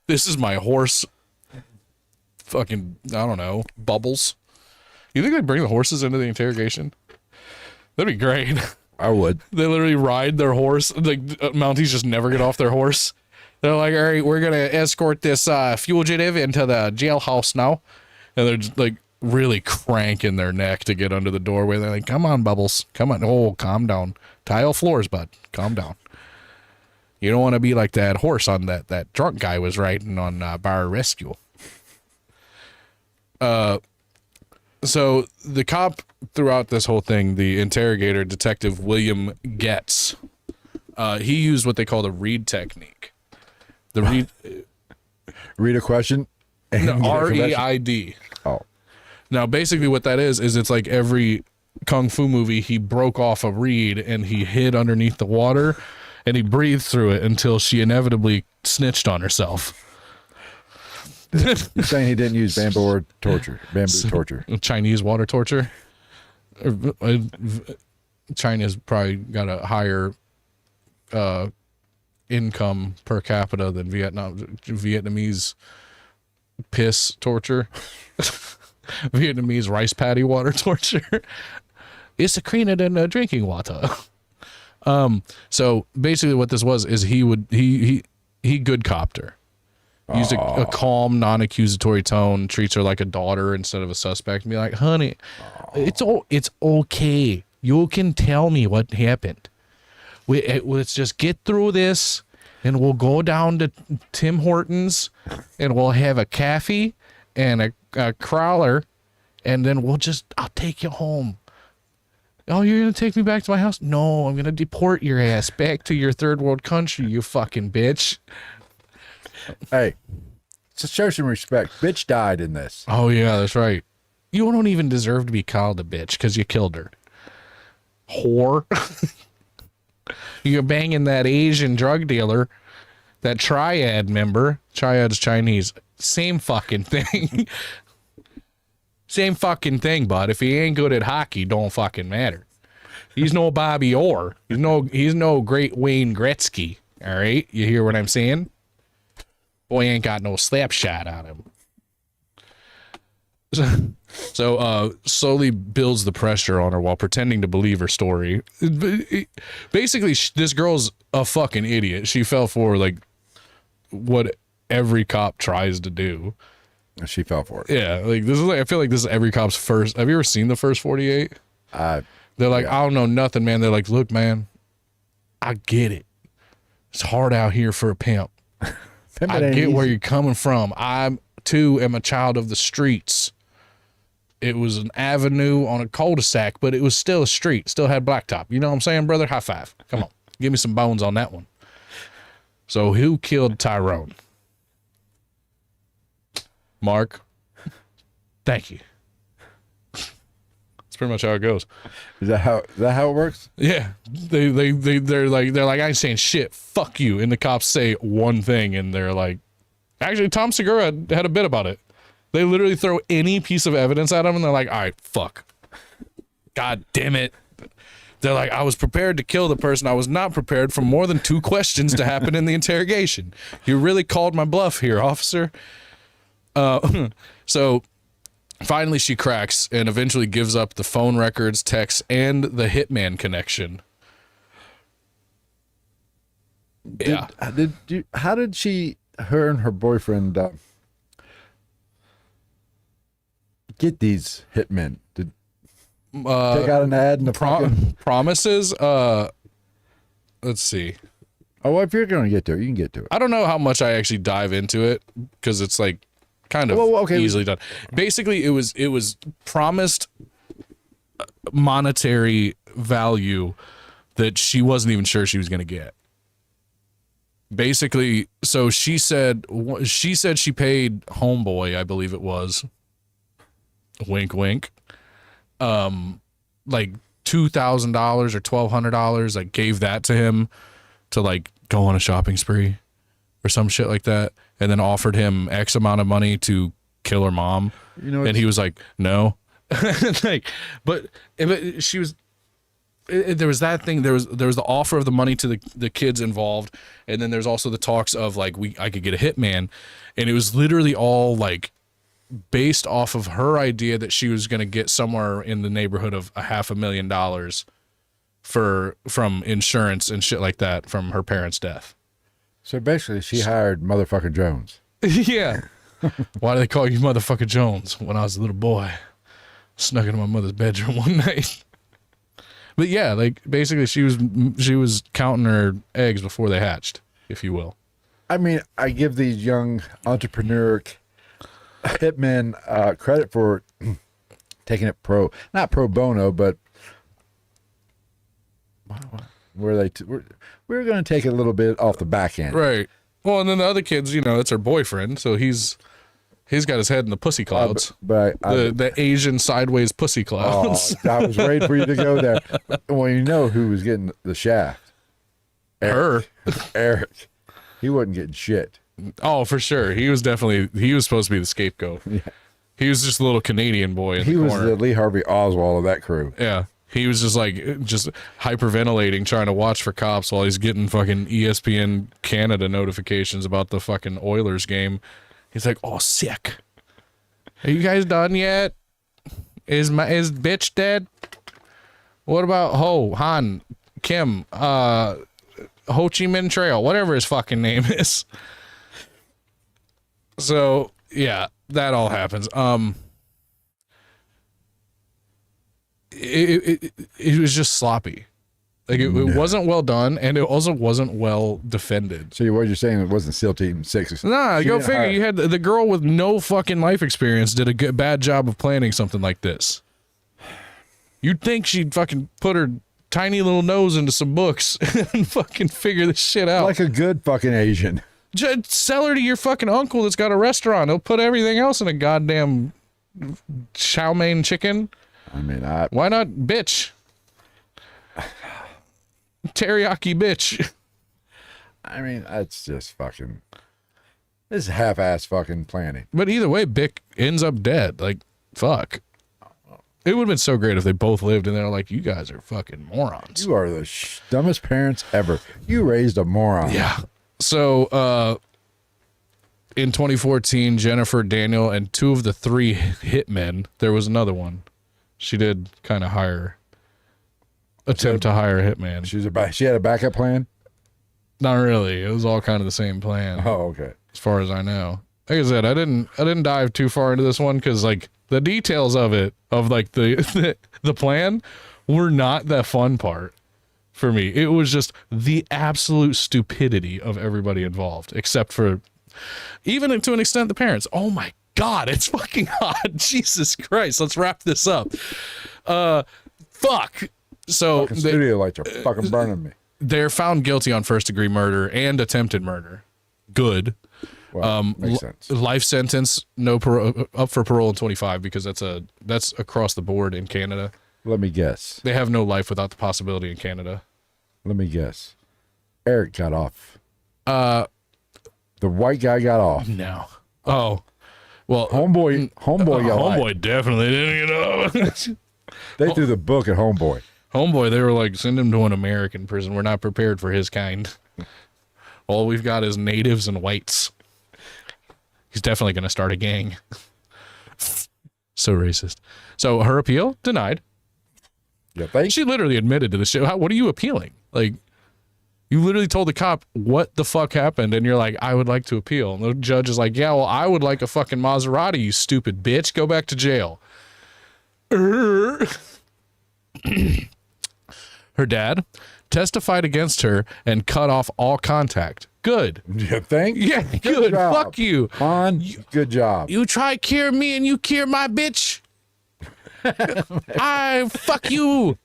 This is my horse. Fucking, I don't know, Bubbles. You think they bring the horses into the interrogation? That'd be great. I would. They literally ride their horse. Like, Mounties just never get off their horse. They're like, all right, we're going to escort this fugitive into the jailhouse now. And they're just like really cranking their neck to get under the doorway. They're like, come on, Bubbles. Come on. Oh, calm down. Tile floors, bud. Calm down. You don't want to be like that horse on that drunk guy was riding on Bar Rescue. So the cop throughout this whole thing, the interrogator, Detective William Getz, he used what they call the read technique. The read a question. REID. Oh. Now, basically what that is it's like every Kung Fu movie, he broke off a reed and he hid underneath the water and he breathed through it until she inevitably snitched on herself. You're saying he didn't use bamboo torture. Chinese water torture. China's probably got a higher income per capita than Vietnamese piss torture. Vietnamese rice paddy water torture. It's cleaner than drinking water. So basically what this was is he good copped her. Used a calm, non-accusatory tone, treats her like a daughter instead of a suspect, and be like, honey, it's okay. You can tell me what happened. Let's just get through this, and we'll go down to Tim Hortons, and we'll have a coffee and a crawler, and then I'll take you home. Oh, you're going to take me back to my house? No, I'm going to deport your ass back to your third world country, you fucking bitch. Hey, just show some respect. Bitch died in this. Oh, yeah, that's right. You don't even deserve to be called a bitch because you killed her. Whore. You're banging that Asian drug dealer, that triad member. Triad's Chinese. Same fucking thing. Same fucking thing, bud. If he ain't good at hockey, don't fucking matter. He's no Bobby Orr. He's no great Wayne Gretzky. All right? You hear what I'm saying? Boy ain't got no slap shot on him. So slowly builds the pressure on her while pretending to believe her story. Basically, this girl's a fucking idiot. She fell for like what every cop tries to do. She fell for it. Yeah, like this is like I feel like this is every cop's first. Have you ever seen the first 48? They're like, yeah. I don't know nothing, man. They're like, look, man, I get it. It's hard out here for a pimp. I get where you're coming from. I too am a child of the streets. It was an avenue on a cul-de-sac, but it was still a street, still had blacktop. You know what I'm saying, brother? High five. Come on. Give me some bones on that one. So who killed Tyrone? Mark. Thank you. That's pretty much how it goes. Is that how it works? Yeah. They're like, I ain't saying shit. Fuck you. And the cops say one thing, and they're like, actually, Tom Segura had a bit about it. They literally throw any piece of evidence at him, and they're like, all right, fuck. God damn it. They're like, I was prepared to kill the person. I was not prepared for more than 2 questions to happen in the interrogation. You really called my bluff here, officer. So finally she cracks and eventually gives up the phone records, texts, and the hitman connection. How did her and her boyfriend get these hitmen? Did take out an ad in the promises? Let's see. Oh, well, if you're going to get to it, you can get to it. I don't know how much I actually dive into it because it's like kind of easily done. Basically, it was promised monetary value that she wasn't even sure she was going to get. Basically, so she said she paid homeboy, I believe it was, wink wink, like $2,000 or $1,200, like gave that to him to like go on a shopping spree or some shit like that, and then offered him X amount of money to kill her mom. You know, and he was like, no. Like, but she was. There was that thing. There was the offer of the money to the kids involved, and then there's also the talks of like I could get a hitman, and it was literally all like based off of her idea that she was going to get somewhere in the neighborhood of $500,000 from insurance and shit like that from her parents' death. So basically, she hired motherfucker Jones. Yeah. Why do they call you motherfucker Jones? When I was a little boy, snuck into my mother's bedroom one night. But yeah, like basically she was counting her eggs before they hatched, if you will. I mean, I give these young entrepreneur hitmen credit for taking it not pro bono, but we're going to take it a little bit off the back end. Right. Well, and then the other kids, you know, it's her boyfriend, so he's got his head in the pussy clouds. The Asian sideways pussy clouds. Oh, I was waiting for you to go there. Well, you know who was getting the shaft? Eric. Eric. He wasn't getting shit. Oh, for sure. He was supposed to be the scapegoat. Yeah. He was just a little Canadian boy in the corner. He was the Lee Harvey Oswald of that crew. Yeah. He was just hyperventilating, trying to watch for cops while he's getting fucking ESPN Canada notifications about the fucking Oilers game. He's like, oh, sick. Are you guys done yet? Is bitch dead? What about Ho, Han, Kim, Ho Chi Minh Trail, whatever his fucking name is. So, yeah, that all happens. It was just sloppy. Like it wasn't well done, and it also wasn't well defended. So what you're saying, it wasn't SEAL Team 6? Nah, go figure. You had the girl with no fucking life experience did a bad job of planning something like this. You'd think she'd fucking put her tiny little nose into some books and fucking figure this shit out. Like a good fucking Asian. Just sell her to your fucking uncle that's got a restaurant. He'll put everything else in a goddamn chow mein chicken. I mean, why not bitch? Teriyaki bitch. I mean, that's just fucking. This is half-ass fucking planning. But either way, Bick ends up dead. Like, fuck. It would have been so great if they both lived and they're like, you guys are fucking morons. You are the dumbest parents ever. You raised a moron. Yeah. So, in 2014, Jennifer, Daniel, and 2 of the 3 hitmen, there was another one. She did kind of attempt to hire a hitman. She had a backup plan? Not really. It was all kind of the same plan. Oh, okay. As far as I know. Like I said, I didn't dive too far into this one because like the details of it, of like the plan, were not the fun part for me. It was just the absolute stupidity of everybody involved, except for, even to an extent, the parents. Oh my God, it's fucking hot. Jesus Christ. Let's wrap this up. Fuck. So Fucking studio lights are fucking burning me. they're found guilty on first-degree murder and attempted murder. Good. Well, makes sense. Life sentence, no up for parole in 25 because that's across the board in Canada. Let me guess. They have no life without the possibility in Canada. Let me guess. Eric got off. The white guy got off. No. Oh. Well, Homeboy got off. Homeboy definitely didn't get off. They threw the book at Homeboy. Homeboy, they were like, send him to an American prison. We're not prepared for his kind. All we've got is natives and whites. He's definitely going to start a gang. So racist. So her appeal denied. You think? She literally admitted to the shit. What are you appealing? Like, you literally told the cop what the fuck happened, and you're like, I would like to appeal. And the judge is like, yeah, well, I would like a fucking Maserati, you stupid bitch. Go back to jail. Her dad testified against her and cut off all contact. Good. You think? Yeah, good. job. Fuck you. Good job. You try cure me and you cure my bitch. I fuck you.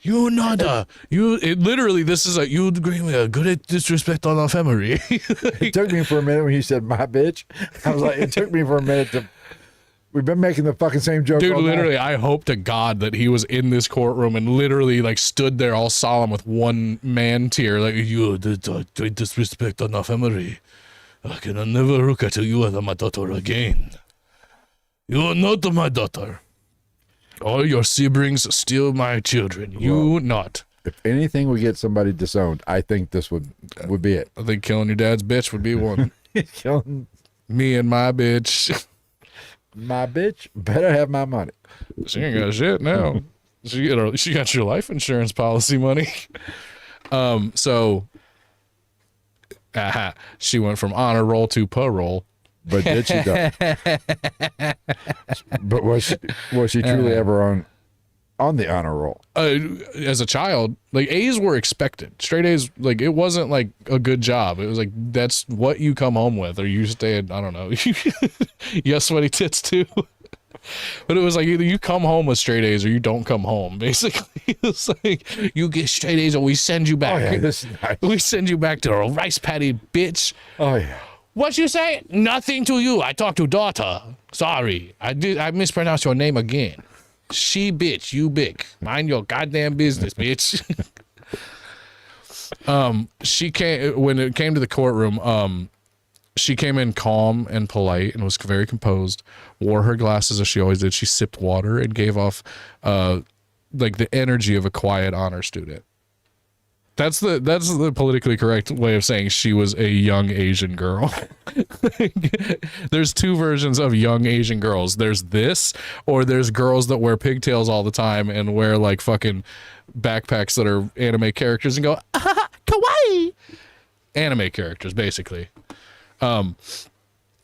You nada. Literally, this is you agree with a good disrespect on our family. It took me for a minute when you said my bitch. I was like, it took me for a minute to. We've been making the fucking same joke. Dude, all literally, night. I hope to God that he was in this courtroom and literally like stood there all solemn with one man tear, like, you did disrespect on our family. I can never look at you as my daughter again. You are not my daughter. All your siblings are still my children. You not. If anything would get somebody disowned, I think this would be it. I think killing your dad's bitch would be one. Killing Me and my bitch. my bitch better have my money. She ain't got shit now. She got your life insurance policy money. So she went from honor roll to parole. But did she though? But was she truly ever on the honor roll? As a child, like A's were expected. Straight A's, like it wasn't like a good job. It was like that's what you come home with, or you stay at, I don't know. Yes, sweaty tits too. But it was like either you come home with straight A's or you don't come home. Basically, it's like you get straight A's or we send you back. Oh yeah, this is nice. We send you back to a rice paddy, bitch. Oh yeah. What you say? Nothing to you. I talked to daughter. Sorry, I mispronounced your name again. She bitch, you big. Mind your goddamn business, bitch. She came when it came to the courtroom. She came in calm and polite and was very composed. Wore her glasses as she always did. She sipped water and gave off like the energy of a quiet honor student. That's the politically correct way of saying she was a young Asian girl. There's two versions of young Asian girls. There's this, or there's girls that wear pigtails all the time and wear like fucking backpacks that are anime characters and go, ah, kawaii. Anime characters, basically.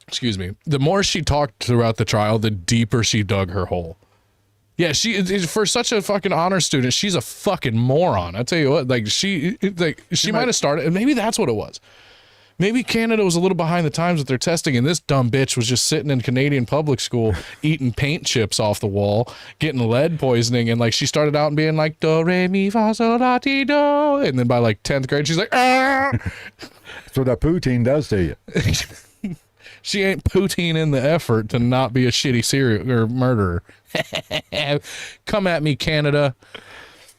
Excuse me. The more she talked throughout the trial, the deeper she dug her hole. Yeah, she for such a fucking honor student, she's a fucking moron. I tell you what, like she might have started, and maybe that's what it was. Maybe Canada was a little behind the times with their testing, and this dumb bitch was just sitting in Canadian public school eating paint chips off the wall, getting lead poisoning, and like she started out and being like do re mi fa sol la ti do, and then by like 10th grade she's like ah. That's what that poutine does to you. She ain't poutine in the effort to not be a shitty serial or murderer. Come at me, Canada.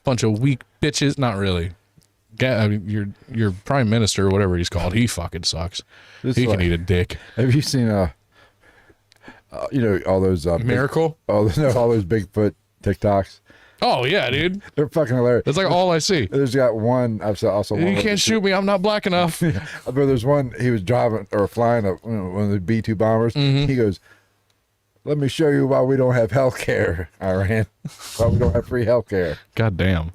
Bunch of weak bitches. Not really. I mean, your prime minister or whatever he's called, he fucking sucks. He can eat a dick. Have you seen all those Miracle? all those Bigfoot TikToks? Oh yeah, dude. They're fucking hilarious. That's like all I see. There's got one. I've also one. You can't shoot me. I'm not black enough. But there's one. He was driving or flying one of the B-2 bombers. Mm-hmm. He goes, "Let me show you why we don't have health care, Iran. Why we don't have free health care." God damn.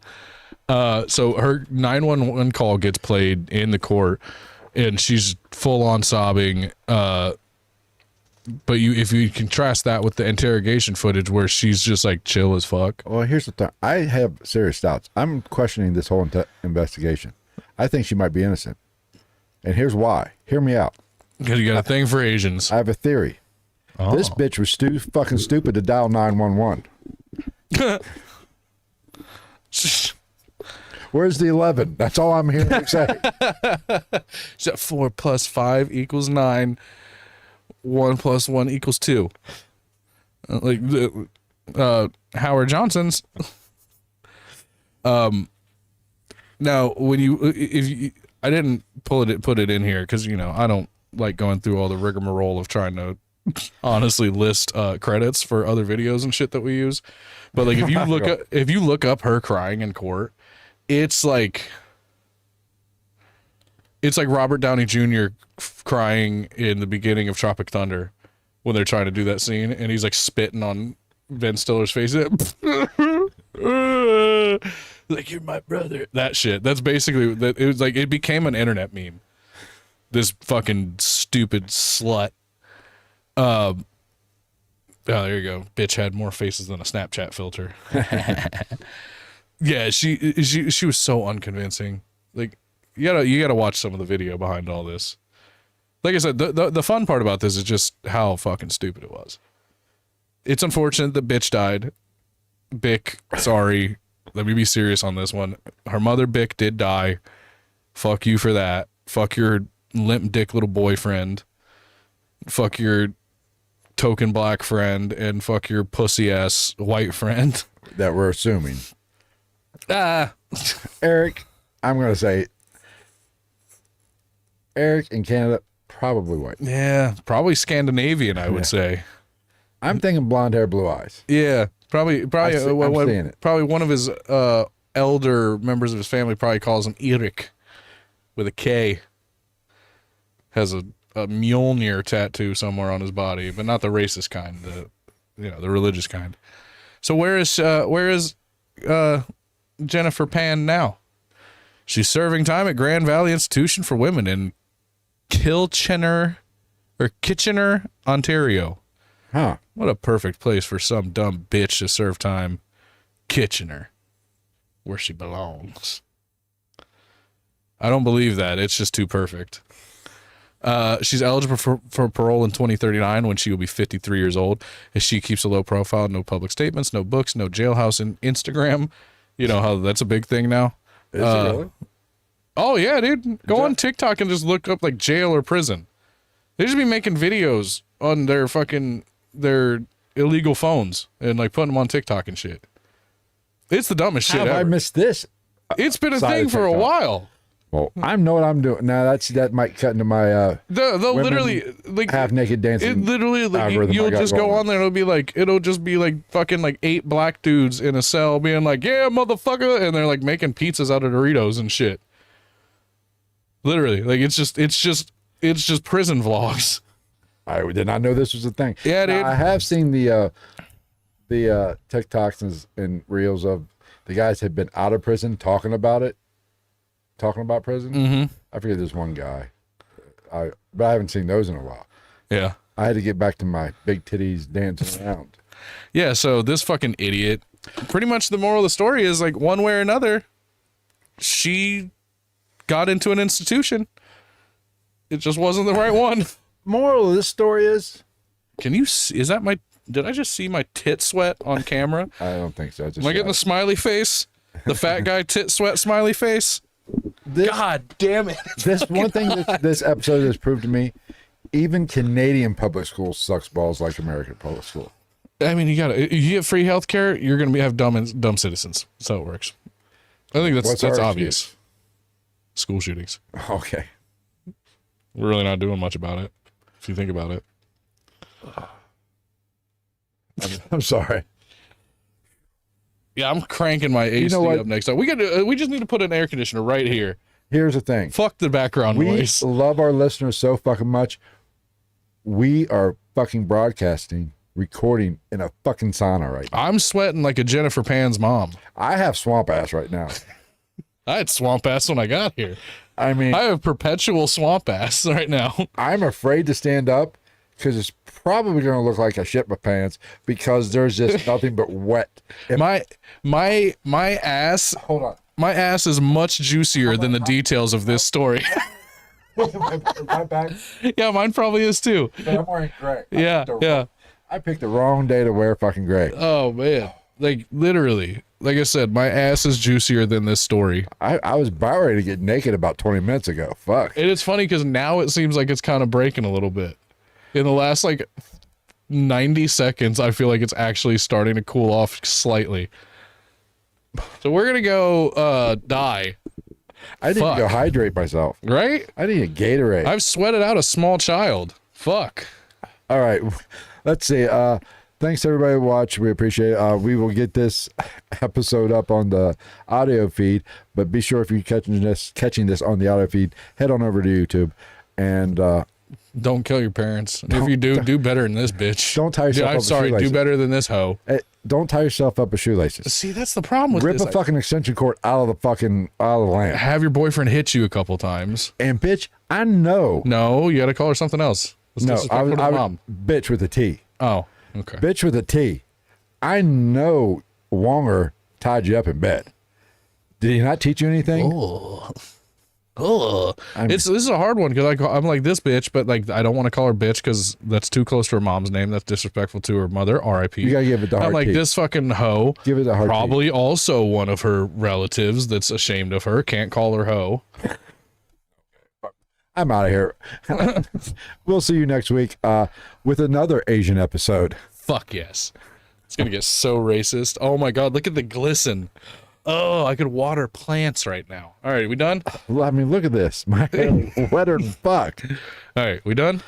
So her 911 call gets played in the court, and she's full on sobbing. But if you contrast that with the interrogation footage where she's just like chill as fuck. Well, here's the thing. I have serious doubts. I'm questioning this whole investigation. I think she might be innocent. And here's why. Hear me out. Because you got a thing for Asians. I have a theory. This bitch was fucking stupid to dial 911. Where's the 11? That's all I'm hearing you say. 4 + 5 = 9. 1 + 1 = 2. Like Howard Johnson's. Now, when I didn't put it in here because I don't like going through all the rigmarole of trying to honestly list credits for other videos and shit that we use. But like if you look up her crying in court, it's like Robert Downey Jr. crying in the beginning of Tropic Thunder when they're trying to do that scene and he's like spitting on Ben Stiller's face. Like, you're my brother. That shit. That's basically that. It was like it became an internet meme. This fucking stupid slut. Oh, there you go. Bitch had more faces than a Snapchat filter. Yeah, she was so unconvincing. Like, you gotta watch some of the video behind all this. Like I said, the fun part about this is just how fucking stupid it was. It's unfortunate that bitch died. Bick, sorry. Let me be serious on this one. Her mother, Bick, did die. Fuck you for that. Fuck your limp dick little boyfriend. Fuck your token black friend. And fuck your pussy ass white friend. That we're assuming. Eric, I'm going to say Eric in Canada, probably white. Yeah, probably Scandinavian, I would say. I'm thinking blonde hair, blue eyes. Yeah, probably. I'm seeing it. Probably one of his elder members of his family probably calls him Erik with a K. Has a Mjolnir tattoo somewhere on his body, but not the racist kind, the religious kind. So where is Jennifer Pan now? She's serving time at Grand Valley Institution for Women in Kitchener, Ontario. Huh. What a perfect place for some dumb bitch to serve time. Kitchener, where she belongs. I don't believe that. It's just too perfect. She's eligible for parole in 2039 when she will be 53 years old. As she keeps a low profile, no public statements, no books, no jailhouse and Instagram. You know how that's a big thing now? Is it really? Oh, yeah, dude. Go on TikTok and just look up like jail or prison. They just be making videos on their illegal phones and like putting them on TikTok and shit. It's the dumbest shit How ever. have I missed this? It's been a thing for a while. Well, I know what I'm doing. Now that might cut into my They'll literally like half naked dancing. It literally like you'll just go on there and it'll just be like fucking like 8 black dudes in a cell being like, yeah, motherfucker, and they're like making pizzas out of Doritos and shit. Literally, like it's just prison vlogs. I did not know this was a thing. Yeah, dude. Now, I have seen the TikToks and reels of the guys had been out of prison talking about prison. Mm-hmm. I forget there's one guy, but I haven't seen those in a while. Yeah, I had to get back to my big titties dancing around. Yeah, so this fucking idiot. Pretty much the moral of the story is like one way or another, she got into an institution. It just wasn't the right one. Moral of this story is, can you see, did I just see my tit sweat on camera? I don't think so. Am I getting the smiley face? The fat guy tit sweat smiley face? God damn it. This one thing that this episode has proved to me, even Canadian public school sucks balls like American public school. I mean, you get free health care, you're going to have dumb citizens. That's how it works. I think that's obvious. Excuse? School shootings. Okay. We're really not doing much about it, if you think about it. I'm sorry. Yeah, I'm cranking my AC up next time. We just need to put an air conditioner right here. Here's the thing. Fuck the background noise. We love our listeners so fucking much. We are fucking broadcasting, recording in a fucking sauna right now. I'm sweating like a Jennifer Pan's mom. I have swamp ass right now. I had swamp ass when I got here. I mean, I have perpetual swamp ass right now. I'm afraid to stand up because it's probably going to look like I shit my pants because there's just nothing but wet. My ass. Hold on. My ass is much juicier than the details of this story. My back, Yeah, mine probably is too. but I'm wearing gray. Yeah. I picked the wrong day to wear fucking gray. Oh man, like literally, like I said, my ass is juicier than this story. I was about ready to get naked about 20 minutes ago. Fuck. And it's funny because now it seems like it's kind of breaking a little bit. In the last like 90 seconds, I feel like it's actually starting to cool off slightly. So we're gonna go die. I need to go hydrate myself. Right? I need a Gatorade. I've sweated out a small child. Fuck. All right. Let's see. Thanks everybody who watched. We appreciate it. We will get this episode up on the audio feed, but be sure if you're catching this on the audio feed, head on over to YouTube and don't kill your parents. If you do better than this bitch. Don't tie yourself up I'm with sorry, shoelaces. do better than this hoe. Don't tie yourself up with shoelaces. See, that's the problem with Rip this. a fucking extension cord out of the lamp. Have your boyfriend hit you a couple times. And bitch, I know. No, you got to call her something else. It's No, disrespectful to the mom. bitch with a T. Oh, okay. Bitch with a T. I know Wonger tied you up in bed. Did he not teach you anything? This is a hard one because I'm like this bitch, but like I don't want to call her bitch because that's too close to her mom's name. That's disrespectful to her mother. R.I.P. You gotta give it the hard I'm like T. this fucking hoe. Give it the hard T. Probably also one of her relatives that's ashamed of her. Can't call her hoe. I'm out of here. We'll see you next week with another Asian episode. Fuck yes. It's gonna get so racist. Oh my god, look at the glisten. Oh, I could water plants right now. All right, we done? I mean, look at this. My hair is wetter than fuck. All right, we done?